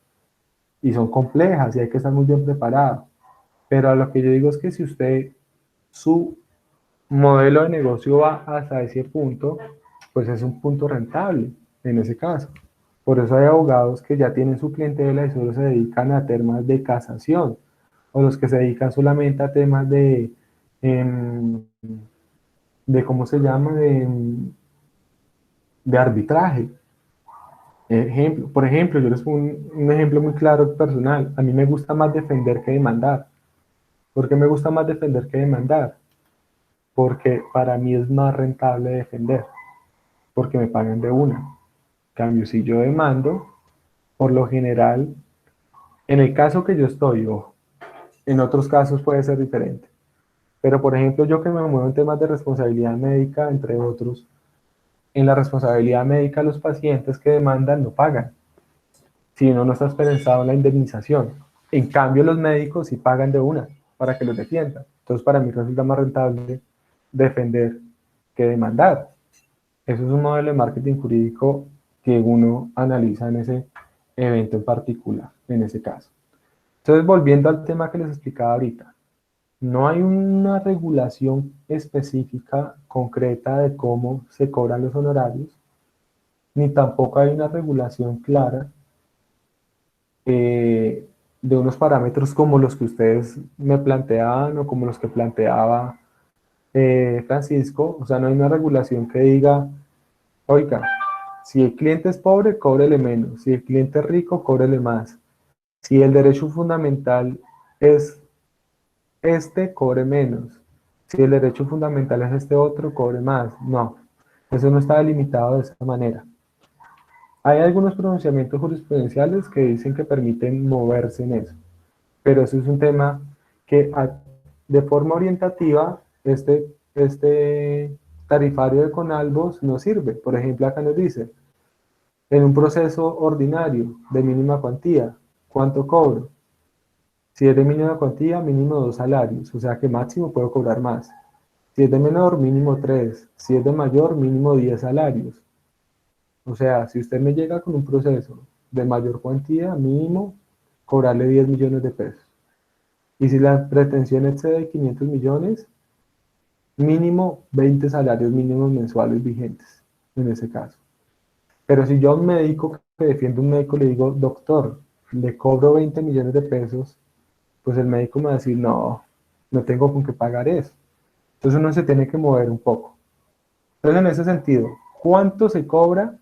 y son complejas y hay que estar muy bien preparado. Pero a lo que yo digo es que si usted, su modelo de negocio va hasta ese punto, pues es un punto rentable en ese caso. Por eso hay abogados que ya tienen su clientela y solo se dedican a temas de casación, o los que se dedican solamente a temas de ¿cómo se llama? De arbitraje. Por ejemplo, yo les pongo un ejemplo muy claro personal. A mí me gusta más defender que demandar. ¿Por qué me gusta más defender que demandar? Porque para mí es más rentable defender, porque me pagan de una. En cambio, si yo demando, por lo general, en el caso que yo estoy, ojo, en otros casos puede ser diferente. Pero, por ejemplo, yo que me muevo en temas de responsabilidad médica, entre otros, en la responsabilidad médica los pacientes que demandan no pagan, si uno no está esperanzado en la indemnización. En cambio, los médicos sí pagan de una para que los defiendan. Entonces, para mí resulta más rentable defender que demandar. Eso es un modelo de marketing jurídico que uno analiza en ese evento en particular, en ese caso. Entonces, volviendo al tema que les explicaba ahorita, no hay una regulación específica, concreta de cómo se cobran los honorarios, ni tampoco hay una regulación clara de unos parámetros como los que ustedes me planteaban o como los que planteaba Francisco. O sea, no hay una regulación que diga, oiga, si el cliente es pobre, cóbrele menos. Si el cliente es rico, cóbrele más. Si el derecho fundamental es este, cobre menos. Si el derecho fundamental es este otro, cobre más. No, eso no está delimitado de esa manera. Hay algunos pronunciamientos jurisprudenciales que dicen que permiten moverse en eso, pero eso es un tema que de forma orientativa este tarifario de Conalvos no sirve. Por ejemplo, acá nos dice, en un proceso ordinario de mínima cuantía, ¿cuánto cobro? Si es de mínima cuantía, mínimo 2 salarios, o sea que máximo puedo cobrar más. Si es de menor, mínimo 3. Si es de mayor, mínimo 10 salarios. O sea, si usted me llega con un proceso de mayor cuantía, mínimo cobrarle 10 millones de pesos. Y si la pretensión excede 500 millones, mínimo 20 salarios mínimos mensuales vigentes, en ese caso. Pero si yo a un médico que defiende un médico le digo, doctor, le cobro 20 millones de pesos, pues el médico me va a decir, no, no tengo con qué pagar eso. Entonces uno se tiene que mover un poco. Entonces en ese sentido, ¿cuánto se cobra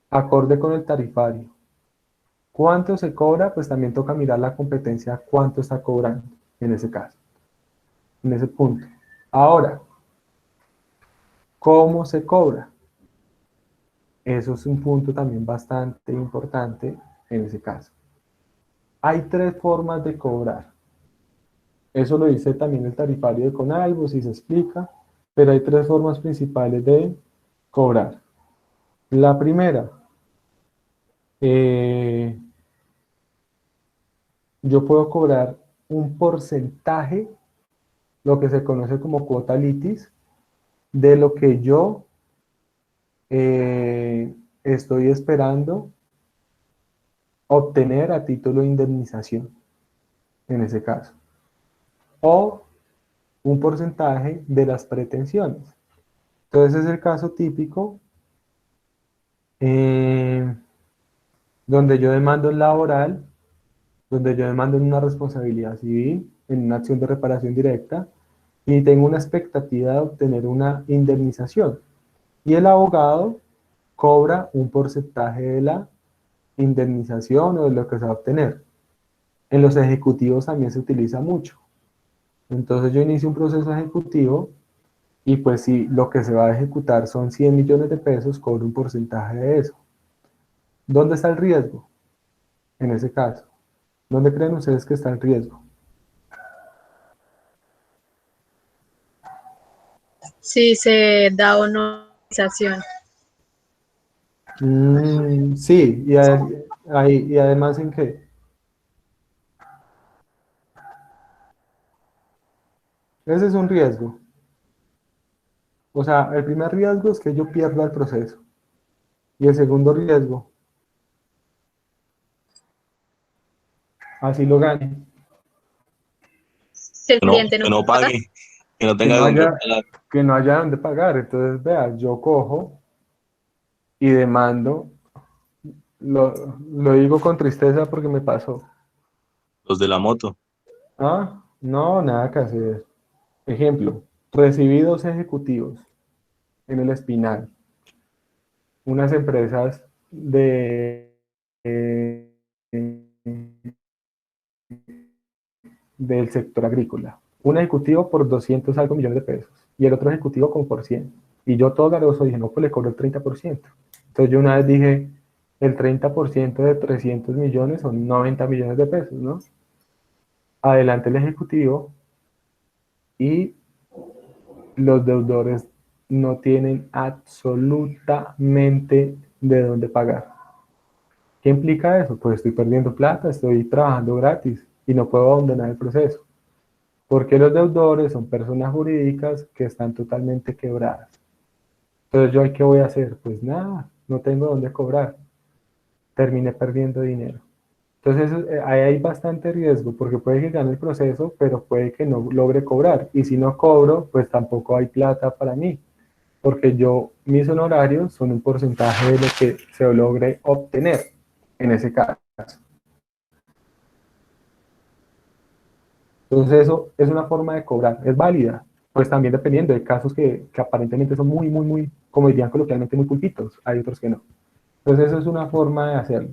acorde con el tarifario? ¿Cuánto se cobra? Pues también toca mirar la competencia, cuánto está cobrando en ese caso, en ese punto. Ahora, ¿cómo se cobra? Eso es un punto también bastante importante en ese caso. Hay tres formas de cobrar. Eso lo dice también el tarifario de Conalvos y se explica, pero hay tres formas principales de cobrar. La primera, yo puedo cobrar un porcentaje, lo que se conoce como cuota litis, de lo que yo estoy esperando obtener a título de indemnización, en ese caso. O un porcentaje de las pretensiones. Entonces es el caso típico donde yo demando en laboral, donde yo demando en una responsabilidad civil, en una acción de reparación directa, y tengo una expectativa de obtener una indemnización. Y el abogado cobra un porcentaje de la indemnización o de lo que se va a obtener. En los ejecutivos también se utiliza mucho. Entonces yo inicio un proceso ejecutivo y pues si lo que se va a ejecutar son 100 millones de pesos, cobro un porcentaje de eso. ¿Dónde está el riesgo? En ese caso, ¿dónde creen ustedes que está el riesgo? Si se da honorización. Sí, y además ¿en qué? Ese es un riesgo. O sea, el primer riesgo es que yo pierda el proceso. Y el segundo riesgo, así lo gane. Si el Que no, cliente no que no paga, pague, que no Que tenga no con qué haya, pagar. que no haya dónde pagar. Entonces, vea, yo cojo y demando, lo digo con tristeza porque me pasó. Los de la moto. Ah, no, nada que hacer. Ejemplo, recibí dos ejecutivos en el Espinal, unas empresas eh, del sector agrícola. Un ejecutivo por 200 algo millones de pesos y el otro ejecutivo como por 100. Y yo todo garoso dije, no, pues le cobro el 30%. Entonces yo una vez dije, el 30% de 300 millones son 90 millones de pesos, ¿no? Adelante el ejecutivo y los deudores no tienen absolutamente de dónde pagar. ¿Qué implica eso? Pues estoy perdiendo plata, estoy trabajando gratis y no puedo abandonar el proceso. Porque los deudores son personas jurídicas que están totalmente quebradas. Entonces, ¿yo qué voy a hacer? Pues nada, no tengo dónde cobrar. Terminé perdiendo dinero. Entonces, ahí hay bastante riesgo, porque puede que gane el proceso, pero puede que no logre cobrar. Y si no cobro, pues tampoco hay plata para mí, porque mis honorarios son un porcentaje de lo que se logre obtener en ese caso. Entonces eso es una forma de cobrar, es válida, pues también dependiendo de casos que aparentemente son muy, muy, muy, como dirían coloquialmente, muy pulpitos, hay otros que no. Entonces eso es una forma de hacerlo.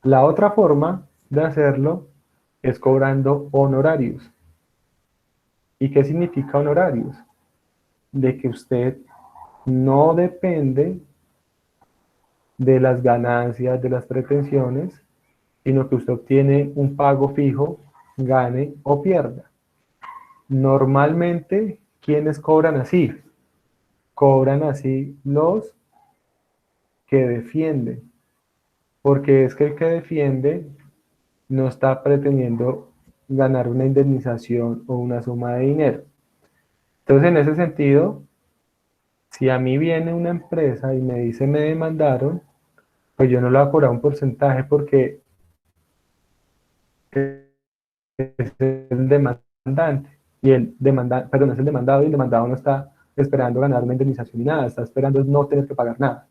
La otra forma de hacerlo es cobrando honorarios. ¿Y qué significa honorarios? De que usted no depende de las ganancias, de las pretensiones, sino que usted obtiene un pago fijo, gane o pierda. Normalmente, ¿quiénes cobran así? Cobran así los que defienden, porque es que el que defiende no está pretendiendo ganar una indemnización o una suma de dinero. Entonces, en ese sentido, si a mí viene una empresa y me dice me demandaron, pues yo no le voy a cobrar un porcentaje porque es el demandante y perdón, es el demandado y el demandado no está esperando ganar una indemnización ni nada, está esperando no tener que pagar nada.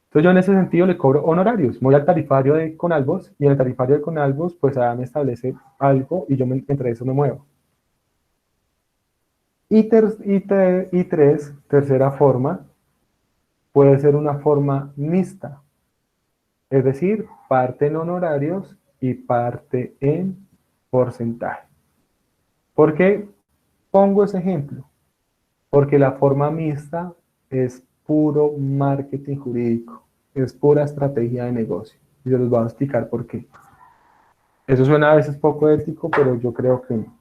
Entonces yo en ese sentido le cobro honorarios, voy al tarifario de Conalvos y en el tarifario de Conalvos pues me establece algo y yo entre eso me muevo. Tercera forma, puede ser una forma mixta, es decir, parte en honorarios y parte en porcentaje. ¿Por qué pongo ese ejemplo? Porque la forma mixta es puro marketing jurídico, es pura estrategia de negocio. Y se los voy a explicar por qué. Eso suena a veces poco ético, pero yo creo que no.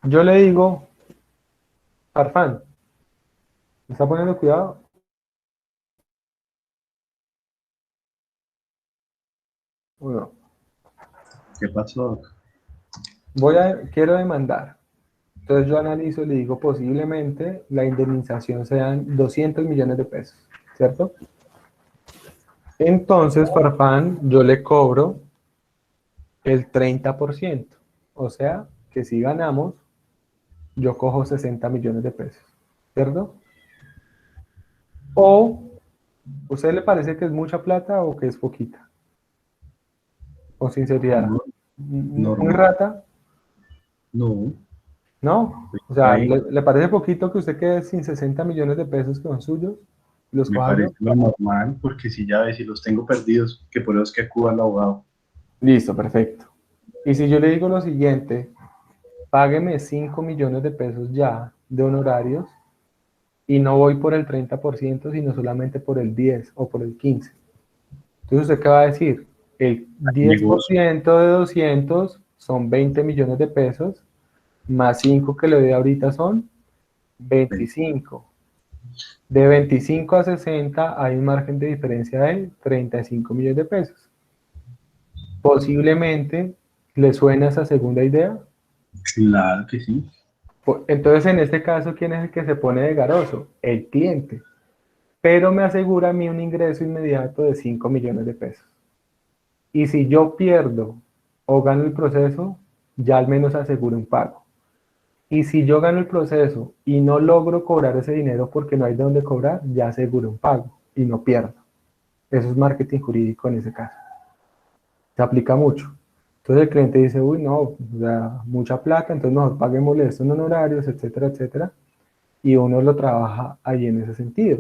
Yo le digo, Farfán, ¿me está poniendo cuidado? Bueno, ¿Qué pasó? quiero demandar. Entonces yo analizo y le digo, posiblemente la indemnización sean 200 millones de pesos, ¿cierto? Entonces, Farfán, yo le cobro el 30%. O sea, que si ganamos, yo cojo 60 millones de pesos, ¿cierto? O, ¿a usted le parece que es mucha plata o que es poquita? Con sinceridad. No, ¿Muy normal. rata? No, ¿No? pues, O sea, ahí ¿le parece poquito que usted quede sin 60 millones de pesos que son suyos? ¿Los me coja yo? parece lo normal, porque si ya ves, si los tengo perdidos, que por eso es que acudo al abogado. Listo, perfecto. Y si yo le digo lo siguiente, págueme 5 millones de pesos ya de honorarios y no voy por el 30%, sino solamente por el 10 o por el 15%. Entonces, ¿usted qué va a decir? El Negocio. 10% de 200 son 20 millones de pesos, más 5 que le doy ahorita son 25. De 25 a 60 hay un margen de diferencia de 35 millones de pesos. Posiblemente le suena esa segunda idea. Claro que sí. Entonces, en este caso, ¿quién es el que se pone de garoso? El cliente. Pero me asegura a mí un ingreso inmediato de 5 millones de pesos. Y si yo pierdo o gano el proceso, ya al menos aseguro un pago. Y si yo gano el proceso y no logro cobrar ese dinero porque no hay de dónde cobrar, ya aseguro un pago y no pierdo. Eso es marketing jurídico en ese caso. Se aplica mucho. Entonces el cliente dice, uy, no, o sea, mucha plata, entonces mejor paguémosle esto en honorarios, etcétera, etcétera. Y uno lo trabaja ahí en ese sentido.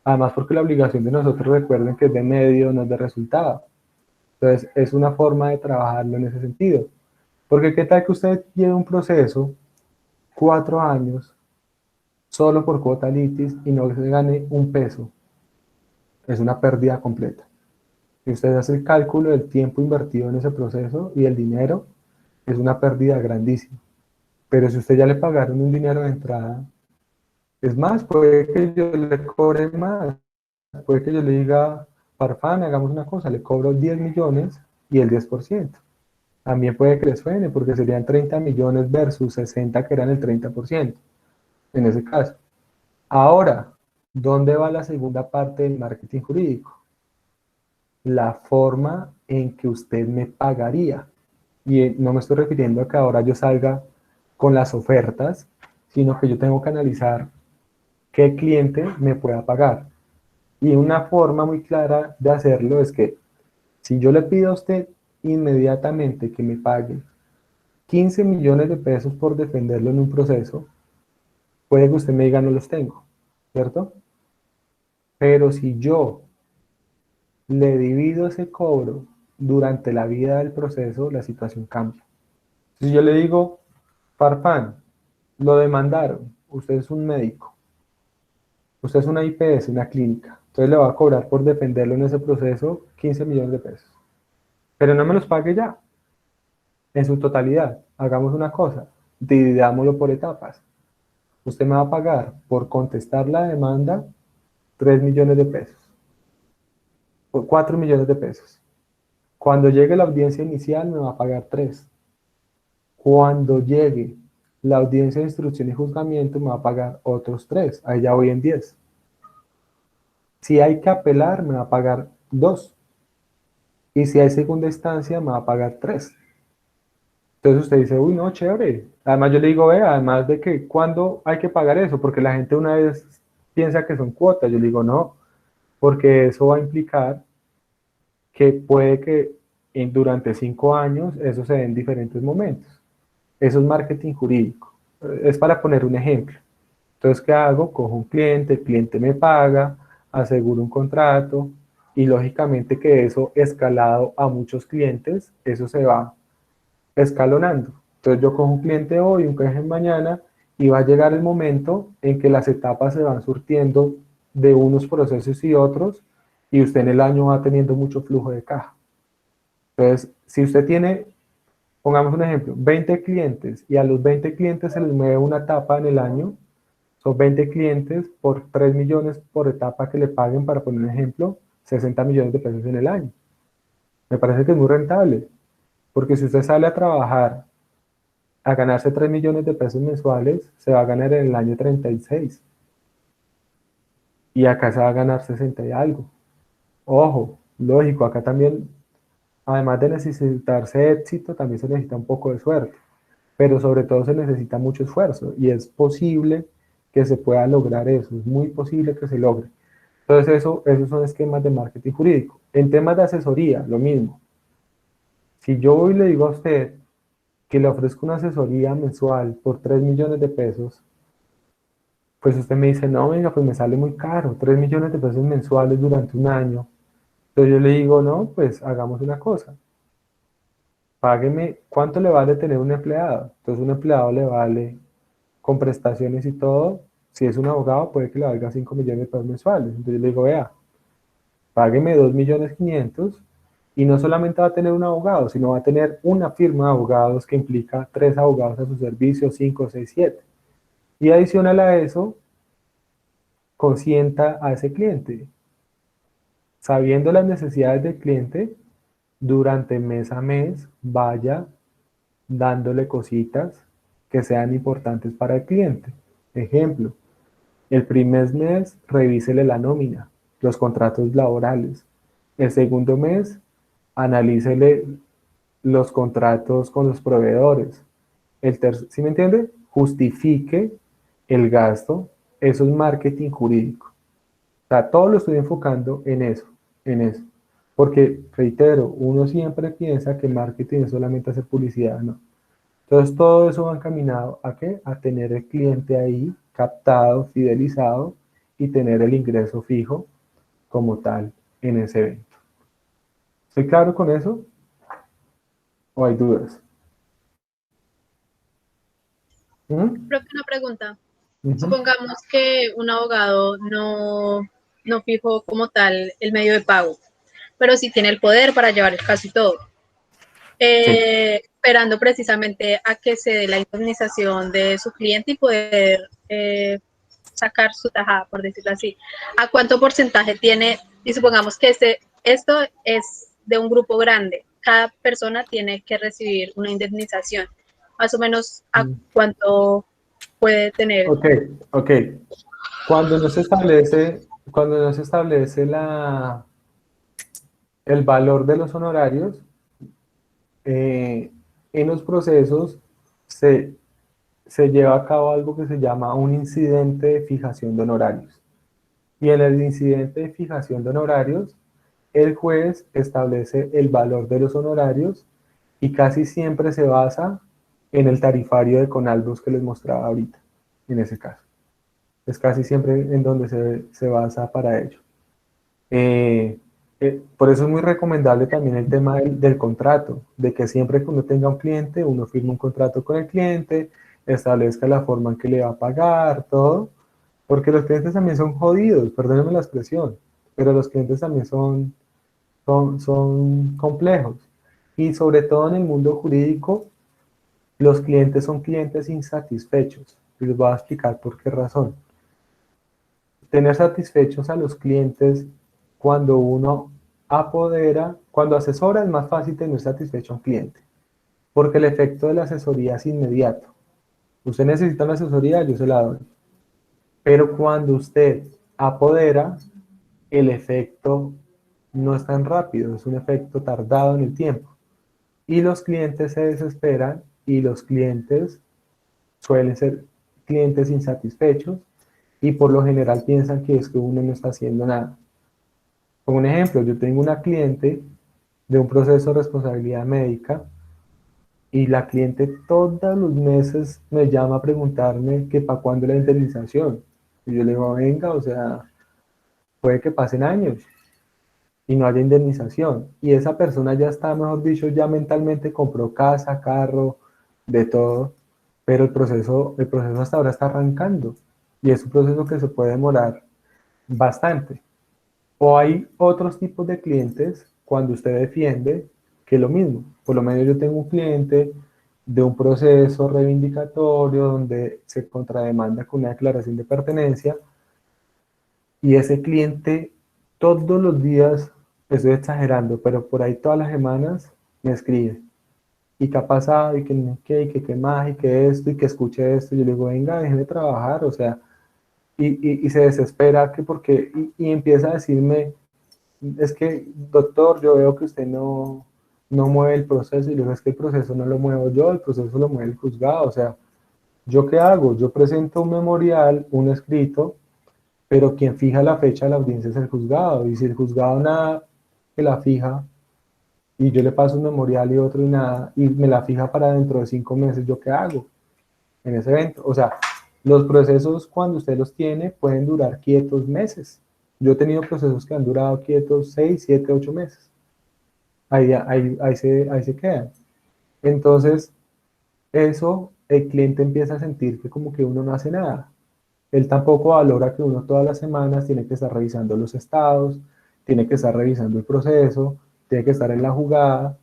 Además, porque la obligación de nosotros, recuerden que es de medio, no es de resultado. Entonces, es una forma de trabajarlo en ese sentido. Porque qué tal que usted lleve un proceso 4 años solo por cuota litis y no se gane un peso. Es una pérdida completa. Si usted hace el cálculo del tiempo invertido en ese proceso y el dinero, es una pérdida grandísima. Pero si usted ya le pagaron un dinero de entrada, es más, puede que yo le cobre más. Puede que yo le diga, Farfán, hagamos una cosa, le cobro 10 millones y el 10%. También puede que les suene, porque serían 30 millones versus 60 que eran el 30%, en ese caso. Ahora, ¿dónde va la segunda parte del marketing jurídico? La forma en que usted me pagaría. Y no me estoy refiriendo a que ahora yo salga con las ofertas, sino que yo tengo que analizar qué cliente me pueda pagar. Y una forma muy clara de hacerlo es que si yo le pido a usted inmediatamente que me pague 15 millones de pesos por defenderlo en un proceso, puede que usted me diga no los tengo, ¿cierto? Pero si yo le divido ese cobro durante la vida del proceso, la situación cambia. Si yo le digo, Farfán, lo demandaron, usted es un médico, usted es una IPS, una clínica, entonces le va a cobrar por defenderlo en ese proceso 15 millones de pesos. Pero no me los pague ya, en su totalidad. Hagamos una cosa, dividámoslo por etapas. Usted me va a pagar por contestar la demanda 3 millones de pesos, o 4 millones de pesos. Cuando llegue la audiencia inicial me va a pagar 3. Cuando llegue la audiencia de instrucción y juzgamiento me va a pagar otros 3. Ahí ya voy en 10. Si hay que apelar me va a pagar 2. Y si hay segunda instancia me va a pagar 3. Entonces usted dice, uy, no, chévere. Además yo le digo, vea, además de que, ¿cuándo hay que pagar eso? Porque la gente una vez piensa que son cuotas. Yo le digo, no, porque eso va a implicar que puede que durante 5 años eso se dé en diferentes momentos. Eso es marketing jurídico. Es para poner un ejemplo. Entonces, ¿qué hago? Cojo un cliente, el cliente me paga, aseguro un contrato y lógicamente que eso escalado a muchos clientes, eso se va escalonando. Entonces yo cojo un cliente hoy, un cliente mañana y va a llegar el momento en que las etapas se van surtiendo de unos procesos y otros y usted en el año va teniendo mucho flujo de caja. Entonces, si usted tiene, pongamos un ejemplo, 20 clientes y a los 20 clientes se les mueve una etapa en el año, son 20 clientes por 3 millones por etapa que le paguen, para poner un ejemplo, 60 millones de pesos en el año. Me parece que es muy rentable, porque si usted sale a trabajar a ganarse 3 millones de pesos mensuales, se va a ganar en el año 36. Y acá se va a ganar 60 y algo. Ojo, lógico, acá también, además de necesitarse éxito, también se necesita un poco de suerte. Pero sobre todo se necesita mucho esfuerzo y es posible que se pueda lograr eso, es muy posible que se logre. Entonces esos son esquemas de marketing jurídico. En temas de asesoría, lo mismo. Si yo voy y le digo a usted que le ofrezco una asesoría mensual por 3 millones de pesos, pues usted me dice, no, venga, pues me sale muy caro, 3 millones de pesos mensuales durante un año. Entonces yo le digo, no, pues hagamos una cosa. Págueme, ¿cuánto le vale tener un empleado? Entonces un empleado le vale, con prestaciones y todo, si es un abogado puede que le valga 5 millones de pesos mensuales. Entonces yo le digo, vea, págueme 2.500.000 y no solamente va a tener un abogado, sino va a tener una firma de abogados que implica 3 abogados a su servicio, 5, 6, 7. Y adicional a eso, consienta a ese cliente. Sabiendo las necesidades del cliente, durante mes a mes vaya dándole cositas que sean importantes para el cliente. Ejemplo, el primer mes revísele la nómina, los contratos laborales. El segundo mes, analícele los contratos con los proveedores. ¿Sí me entiende? Justifique el gasto. Eso es marketing jurídico. O sea, todo lo estoy enfocando en eso, en eso. Porque, reitero, uno siempre piensa que marketing es solamente hacer publicidad, ¿no? Entonces, todo eso va encaminado ¿a qué? A tener el cliente ahí, captado, fidelizado, y tener el ingreso fijo como tal en ese evento. ¿Estoy claro con eso? ¿O hay dudas? Creo que una pregunta. Ujú. Supongamos que un abogado no fijó como tal el medio de pago, pero sí tiene el poder para llevar el caso y todo. Sí. Esperando precisamente a que se dé la indemnización de su cliente y poder sacar su tajada, por decirlo así. ¿A cuánto porcentaje tiene? Y supongamos que esto es de un grupo grande. Cada persona tiene que recibir una indemnización. Más o menos, ¿a cuánto puede tener? Ok, ok. Cuando no se establece el valor de los honorarios, en los procesos se, se lleva a cabo algo que se llama un incidente de fijación de honorarios. Y en el incidente de fijación de honorarios, el juez establece el valor de los honorarios y casi siempre se basa en el tarifario de Conalbus que les mostraba ahorita, en ese caso. Es casi siempre en donde se basa para ello. Por eso es muy recomendable también el tema del contrato, de que siempre que uno tenga un cliente, uno firme un contrato con el cliente, establezca la forma en que le va a pagar, todo, porque los clientes también son jodidos, perdónenme la expresión, pero los clientes también son complejos. Y sobre todo en el mundo jurídico, los clientes son clientes insatisfechos. Y les voy a explicar por qué razón. Tener satisfechos a los clientes cuando uno apodera, cuando asesora es más fácil tener satisfecho a un cliente, porque el efecto de la asesoría es inmediato. Usted necesita una asesoría, yo se la doy. Pero cuando usted apodera, el efecto no es tan rápido, es un efecto tardado en el tiempo. Y los clientes se desesperan y los clientes suelen ser clientes insatisfechos y por lo general piensan que es que uno no está haciendo nada. Como un ejemplo, yo tengo una cliente de un proceso de responsabilidad médica y la cliente todos los meses me llama a preguntarme que para cuándo la indemnización. Y yo le digo, venga, o sea, puede que pasen años y no haya indemnización. Y esa persona ya está, mejor dicho, ya mentalmente compró casa, carro, de todo, pero el proceso hasta ahora está arrancando y es un proceso que se puede demorar bastante. O hay otros tipos de clientes cuando usted defiende que es lo mismo. Por lo menos yo tengo un cliente de un proceso reivindicatorio donde se contrademanda con una declaración de pertenencia y ese cliente todos los días, estoy exagerando, pero por ahí todas las semanas me escribe. ¿Y qué ha pasado? ¿Y qué más? ¿Y qué esto? ¿Y que escuche esto? Y yo le digo, venga, déjeme trabajar, o sea, y se desespera que porque, y empieza a decirme, es que, doctor, yo veo que usted no mueve el proceso, y yo digo, es que el proceso no lo muevo yo, el proceso lo mueve el juzgado, o sea, ¿yo qué hago? Yo presento un memorial, un escrito, pero quien fija la fecha de la audiencia es el juzgado, y si el juzgado nada que la fija, y yo le paso un memorial y otro y nada, y me la fija para dentro de 5 meses, ¿yo qué hago en ese evento? O sea, los procesos cuando usted los tiene pueden durar quietos meses. Yo he tenido procesos que han durado quietos 6, 7, 8 meses. Ahí se quedan. Entonces, eso el cliente empieza a sentir que como que uno no hace nada. Él tampoco valora que uno todas las semanas tiene que estar revisando los estados, tiene que estar revisando el proceso, tiene que estar en la jugada,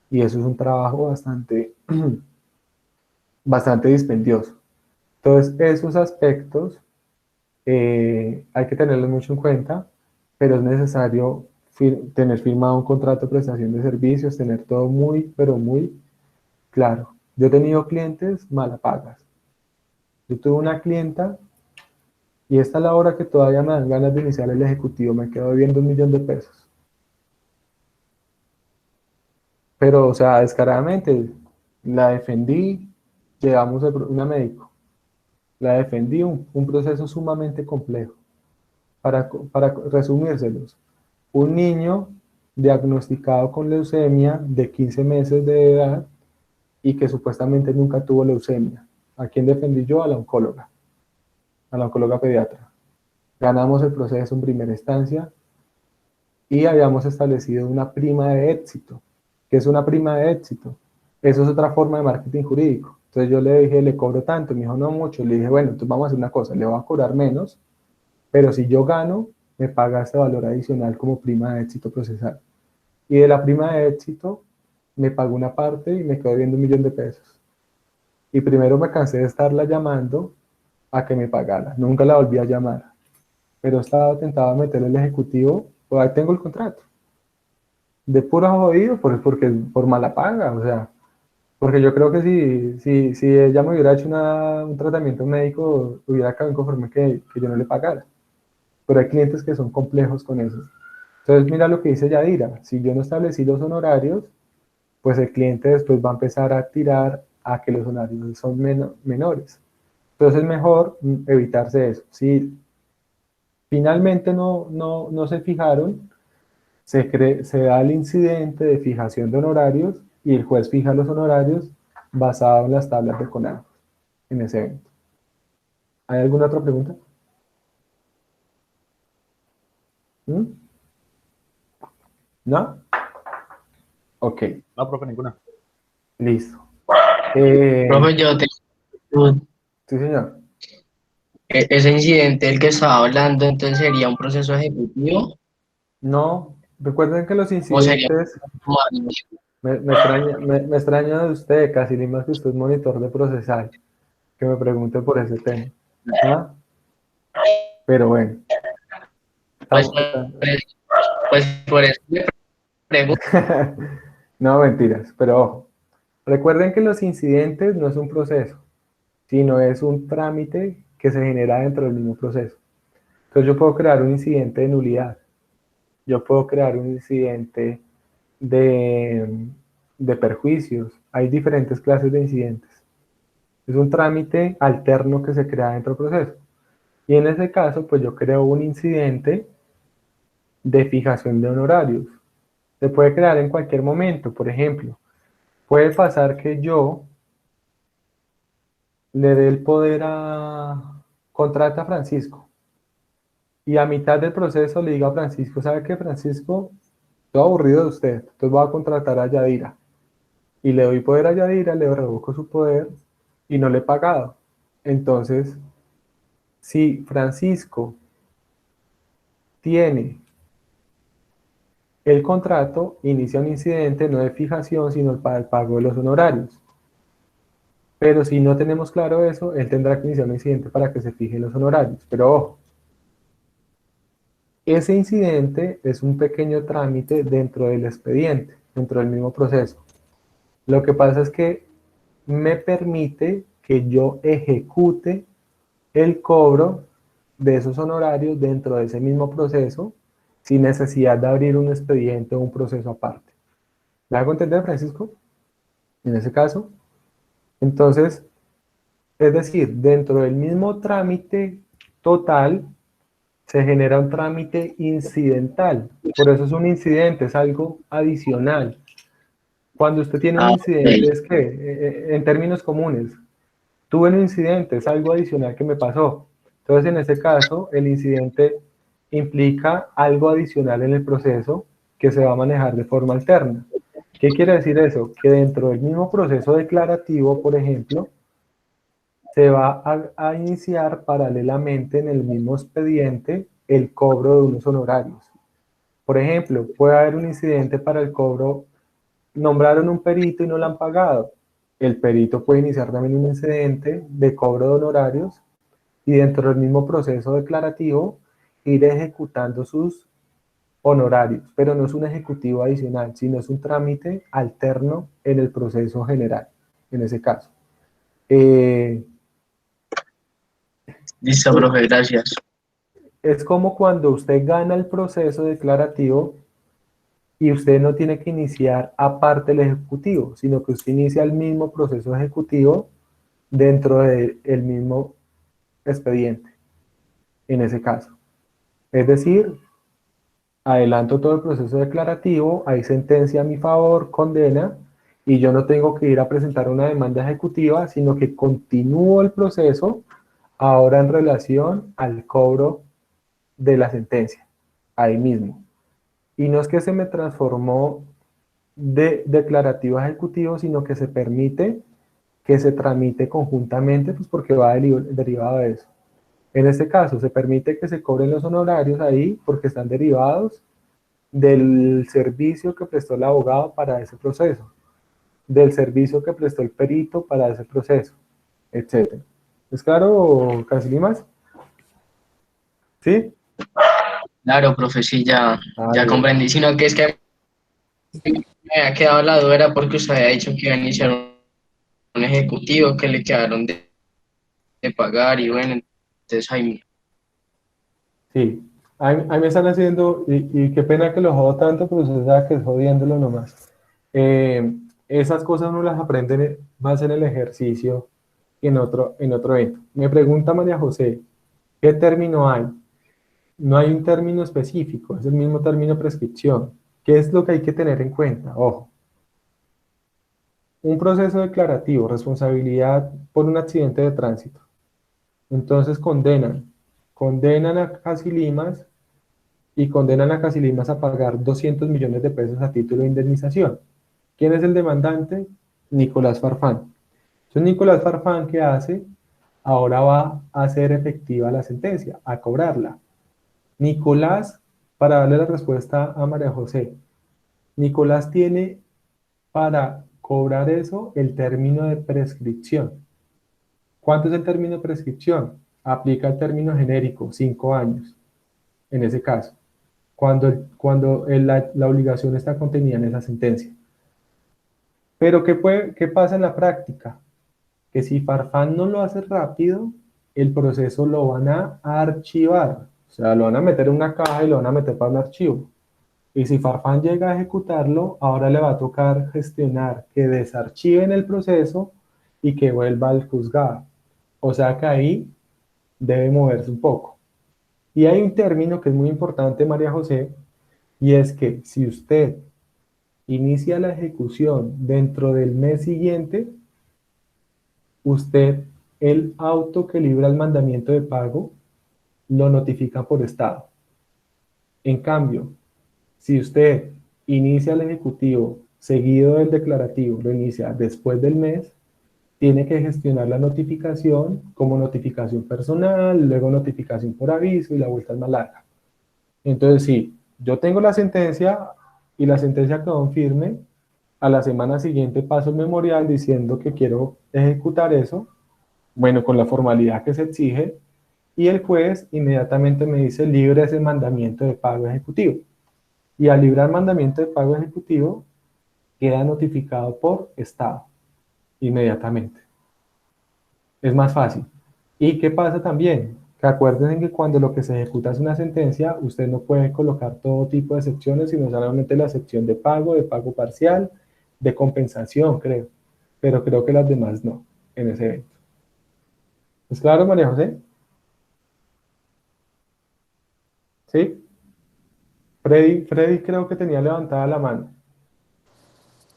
y eso es un trabajo bastante, bastante dispendioso. Entonces, esos aspectos hay que tenerlos mucho en cuenta, pero es necesario tener firmado un contrato de prestación de servicios, tener todo muy, pero muy claro. Yo he tenido clientes malapagas. Yo tuve una clienta, y esta es la hora que todavía me dan ganas de iniciar el ejecutivo, me quedo debiendo 1.000.000 de pesos. Pero, o sea, descaradamente, la defendí, llevamos una médico, la defendí, un proceso sumamente complejo. Para resumírselos, un niño diagnosticado con leucemia de 15 meses de edad y que supuestamente nunca tuvo leucemia. ¿A quién defendí yo? A la oncóloga pediatra. Ganamos el proceso en primera instancia y habíamos establecido una prima de éxito. ¿Qué es una prima de éxito? Eso es otra forma de marketing jurídico. Entonces yo le dije, le cobro tanto, me dijo, no mucho. Le dije, bueno, entonces vamos a hacer una cosa, le voy a cobrar menos, pero si yo gano, me paga este valor adicional como prima de éxito procesal. Y de la prima de éxito, me pagó una parte y me quedó viendo 1.000.000 de pesos. Y primero me cansé de estarla llamando a que me pagara. Nunca la volví a llamar. Pero estaba tentado a meterle el ejecutivo, pues ahí tengo el contrato. De puro jodido, porque por mala paga, o sea, porque yo creo que si ella me hubiera hecho un tratamiento médico, hubiera quedado inconforme que yo no le pagara. Pero hay clientes que son complejos con eso. Entonces, mira lo que dice Yadira, si yo no establecí los honorarios, pues el cliente después va a empezar a tirar a que los honorarios son menores. Entonces es mejor evitarse eso. Si finalmente no se fijaron, se da el incidente de fijación de honorarios y el juez fija los honorarios basado en las tablas de CONAF en ese evento. ¿Hay alguna otra pregunta? ¿Mm? ¿No? Ok, No, profe, ninguna. listo. Profe, yo tengo Sí, señor. ese incidente del que estaba hablando, entonces sería un proceso ejecutivo No, recuerden que los o sería incidentes, un me extraña de usted, casi ni más que usted es monitor de procesal, que me pregunte por ese tema. ¿Ah? Pero bueno, pues, estamos, estamos. pues por eso me pregunto. No, mentiras, pero ojo, recuerden que los incidentes no es un proceso, sino es un trámite que se genera dentro del mismo proceso. Entonces yo puedo crear un incidente de nulidad, yo puedo crear un incidente de, de perjuicios, hay diferentes clases de incidentes. Es un trámite alterno que se crea dentro del proceso. Y en ese caso, pues yo creo un incidente de fijación de honorarios. Se puede crear en cualquier momento, por ejemplo. Puede pasar que yo le dé el poder contrata a Francisco y a mitad del proceso le diga a Francisco, ¿sabe qué, Francisco? Estoy aburrido de usted, entonces voy a contratar a Yadira. Y le doy poder a Yadira, le revoco su poder y no le he pagado. Entonces, si Francisco tiene el contrato inicia un incidente no de fijación, sino para el pago de los honorarios. Pero si no tenemos claro eso, él tendrá que iniciar un incidente para que se fijen los honorarios. Pero ojo, ese incidente es un pequeño trámite dentro del expediente, dentro del mismo proceso. Lo que pasa es que me permite que yo ejecute el cobro de esos honorarios dentro de ese mismo proceso sin necesidad de abrir un expediente o un proceso aparte. ¿Me hago entender, Francisco? En ese caso. Entonces, es decir, dentro del mismo trámite total se genera un trámite incidental. Por eso es un incidente, es algo adicional. Cuando usted tiene un Ah, incidente, ok. es que, en términos comunes, tuve un incidente, es algo adicional que me pasó. Entonces, en ese caso, el incidente implica algo adicional en el proceso que se va a manejar de forma alterna. ¿Qué quiere decir eso? Que dentro del mismo proceso declarativo, por ejemplo, se va a iniciar paralelamente en el mismo expediente el cobro de unos honorarios. Por ejemplo, puede haber un incidente para el cobro, nombraron un perito y no lo han pagado. El perito puede iniciar también un incidente de cobro de honorarios y dentro del mismo proceso declarativo ir ejecutando sus honorarios, pero no es un ejecutivo adicional, sino es un trámite alterno en el proceso general, en ese caso. Eh, Listo, profe, gracias. es como cuando usted gana el proceso declarativo y usted no tiene que iniciar aparte el ejecutivo, sino que usted inicia el mismo proceso ejecutivo dentro del mismo expediente, en ese caso. Es decir, adelanto todo el proceso declarativo, hay sentencia a mi favor, condena, y yo no tengo que ir a presentar una demanda ejecutiva, sino que continúo el proceso ahora en relación al cobro de la sentencia, ahí mismo. Y no es que se me transformó de declarativo a ejecutivo, sino que se permite que se tramite conjuntamente, pues porque va derivado de eso. En este caso, se permite que se cobren los honorarios ahí porque están derivados del servicio que prestó el abogado para ese proceso, del servicio que prestó el perito para ese proceso, etc. ¿Es claro, Casilimas? ¿Sí? Claro, profe, sí, Ah, ya bien. comprendí. Sino que es que me ha quedado la duda era porque usted había dicho que iba a iniciar un ejecutivo que le quedaron de pagar y bueno, entonces ahí Sí. Ahí me están haciendo, y qué pena que lo jodo tanto, pero usted sabe que es jodiéndolo nomás. Esas cosas no las aprenden más en el ejercicio que en otro evento. Me pregunta María José, ¿qué término hay? No hay un término específico, es el mismo término prescripción. ¿Qué es lo que hay que tener en cuenta? Ojo, un proceso declarativo, responsabilidad por un accidente de tránsito. Entonces condenan a Casilimas y condenan a Casilimas a pagar 200 millones de pesos a título de indemnización. ¿Quién es el demandante? Nicolás Farfán. Entonces Nicolás Farfán, ¿qué hace? Ahora va a hacer efectiva la sentencia, a cobrarla. Nicolás, para darle la respuesta a María José, Nicolás tiene para cobrar eso el término de prescripción. ¿Cuánto es el término de prescripción? Aplica el término genérico, 5 años, en ese caso, cuando la obligación está contenida en esa sentencia. Pero ¿qué pasa en la práctica? Que si Farfán no lo hace rápido, el proceso lo van a archivar. O sea, lo van a meter en una caja y lo van a meter para un archivo. Y si Farfán llega a ejecutarlo, ahora le va a tocar gestionar que desarchiven el proceso y que vuelva al juzgado. O sea que ahí debe moverse un poco. Y hay un término que es muy importante, María José, y es que si usted inicia la ejecución dentro del mes siguiente, usted el auto que libra el mandamiento de pago lo notifica por estado. En cambio, si usted inicia el ejecutivo seguido del declarativo, lo inicia después del mes, tiene que gestionar la notificación como notificación personal, luego notificación por aviso y la vuelta es más larga. Entonces, sí, yo tengo la sentencia, y la sentencia quedó en firme, a la semana siguiente paso el memorial diciendo que quiero ejecutar eso, bueno, con la formalidad que se exige, y el juez inmediatamente me dice libre ese mandamiento de pago ejecutivo. Y al librar mandamiento de pago ejecutivo, queda notificado por Estado inmediatamente. Es más fácil. ¿Y qué pasa también? Que acuérdense que cuando lo que se ejecuta es una sentencia, usted no puede colocar todo tipo de secciones, sino solamente la sección de pago parcial, de compensación, creo. Pero creo que las demás no, en ese evento. ¿Es claro, María José? ¿Sí? Freddy creo que tenía levantada la mano.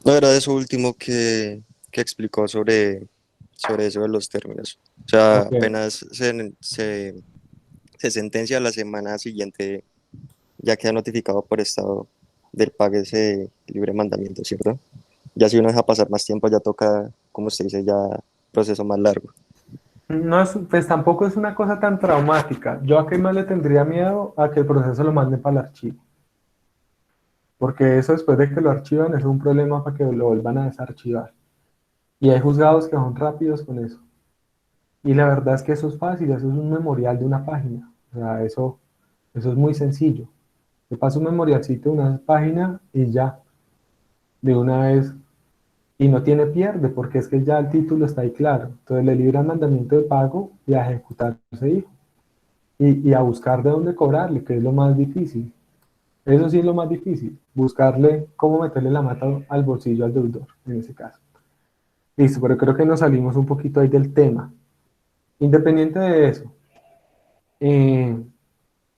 No, era eso último que explicó sobre eso de los términos. O sea, Ok. apenas se sentencia la semana siguiente, ya queda notificado por Estado del pago ese libre mandamiento, ¿cierto? Ya si uno deja pasar más tiempo, ya toca, como usted dice, ya proceso más largo. No es, pues tampoco es una cosa tan traumática. Yo a qué más le tendría miedo a que el proceso lo mande para el archivo. Porque eso después de que lo archivan es un problema para que lo vuelvan a desarchivar. Y hay juzgados que son rápidos con eso. Y la verdad es que eso es fácil, eso es un memorial de una página. O sea, eso es muy sencillo. Te paso un memorialcito de una página y ya, de una vez. Y no tiene pierde, porque es que ya el título está ahí claro. Entonces le libran mandamiento de pago y a ejecutar ese hijo. Y a buscar de dónde cobrarle, que es lo más difícil. Eso sí es lo más difícil, buscarle cómo meterle la mata al bolsillo al deudor, en ese caso. Listo, pero creo que nos salimos un poquito ahí del tema. Independiente de eso,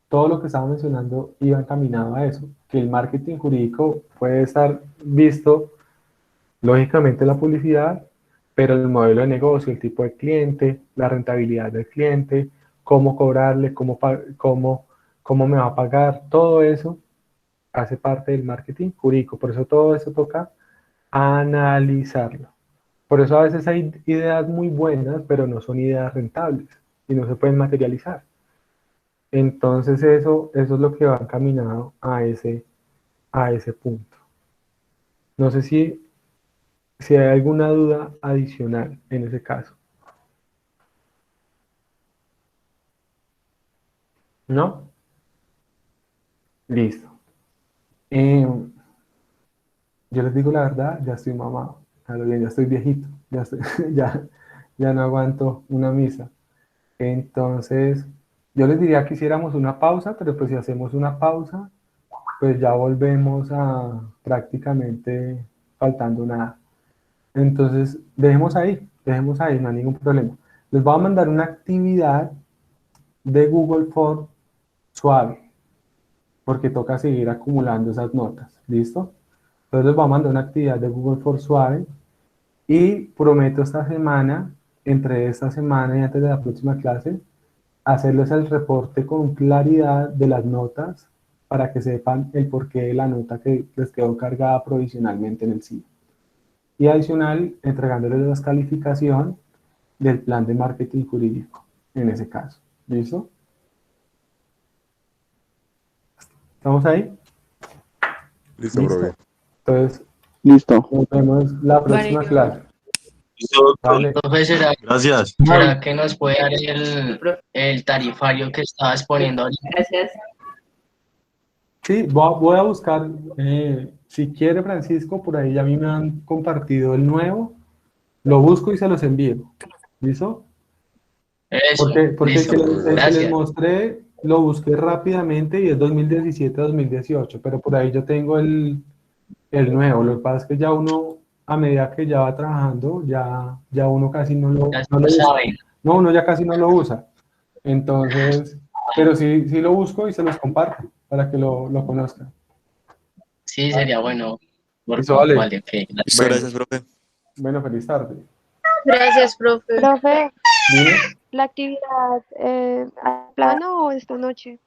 todo lo que estaba mencionando iba encaminado a eso, que el marketing jurídico puede estar visto, lógicamente, la publicidad, pero el modelo de negocio, el tipo de cliente, la rentabilidad del cliente, cómo cobrarle, cómo me va a pagar, todo eso hace parte del marketing jurídico. Por eso todo eso toca analizarlo. Por eso a veces hay ideas muy buenas, pero no son ideas rentables y no se pueden materializar. Entonces eso es lo que va encaminado a ese punto. No sé si hay alguna duda adicional en ese caso. ¿No? Listo. Yo les digo la verdad, ya estoy mamado. Ya estoy viejito. Ya, ya no aguanto una misa. Entonces, yo les diría que hiciéramos una pausa, pero pues si hacemos una pausa, pues ya volvemos a prácticamente faltando nada. Entonces, dejemos ahí, no hay ningún problema. Les voy a mandar una actividad de Google Form suave, porque toca seguir acumulando esas notas, ¿listo? Entonces les voy a mandar una actividad de Google Form suave y prometo esta semana, entre esta semana y antes de la próxima clase, hacerles el reporte con claridad de las notas para que sepan el porqué de la nota que les quedó cargada provisionalmente en el SIO. Y adicional, entregándoles la calificación del plan de marketing jurídico, en ese caso. ¿Listo? ¿Estamos ahí? Listo, ¿Listo? profe. Entonces, Listo. nos vemos la próxima Vale. clase. Listo, doctor. Vale. Profe, ¿será Gracias. que nos puede dar el tarifario que estabas poniendo ahorita? Gracias. Sí, voy a buscar, si quiere Francisco, por ahí ya a mí me han compartido el nuevo, lo busco y se los envío. ¿Listo? Eso, Porque listo. el que les Gracias. mostré lo busqué rápidamente y es 2017-2018, pero por ahí yo tengo el nuevo. Lo que pasa es que ya uno, a medida que ya va trabajando, ya uno casi no lo Ya usa. saben. No, uno ya casi no lo usa. Entonces, pero sí lo busco y se los comparto para que lo conozcan. Sí, sería bueno. Listo, vale. Vale, ok. Listo, Bueno. gracias, profe. Bueno, feliz tarde. Gracias, profe. Profe, Dime. ¿la actividad a plano o esta noche?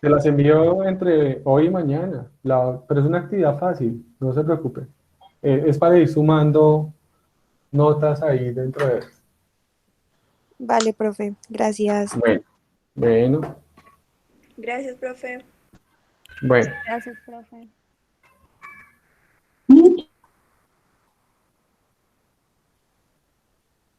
Te las envío entre hoy y mañana, pero es una actividad fácil, no se preocupe. Es para ir sumando notas ahí dentro de eso. Vale, profe, gracias. Bueno. Gracias, profe. Bueno, Gracias, profe.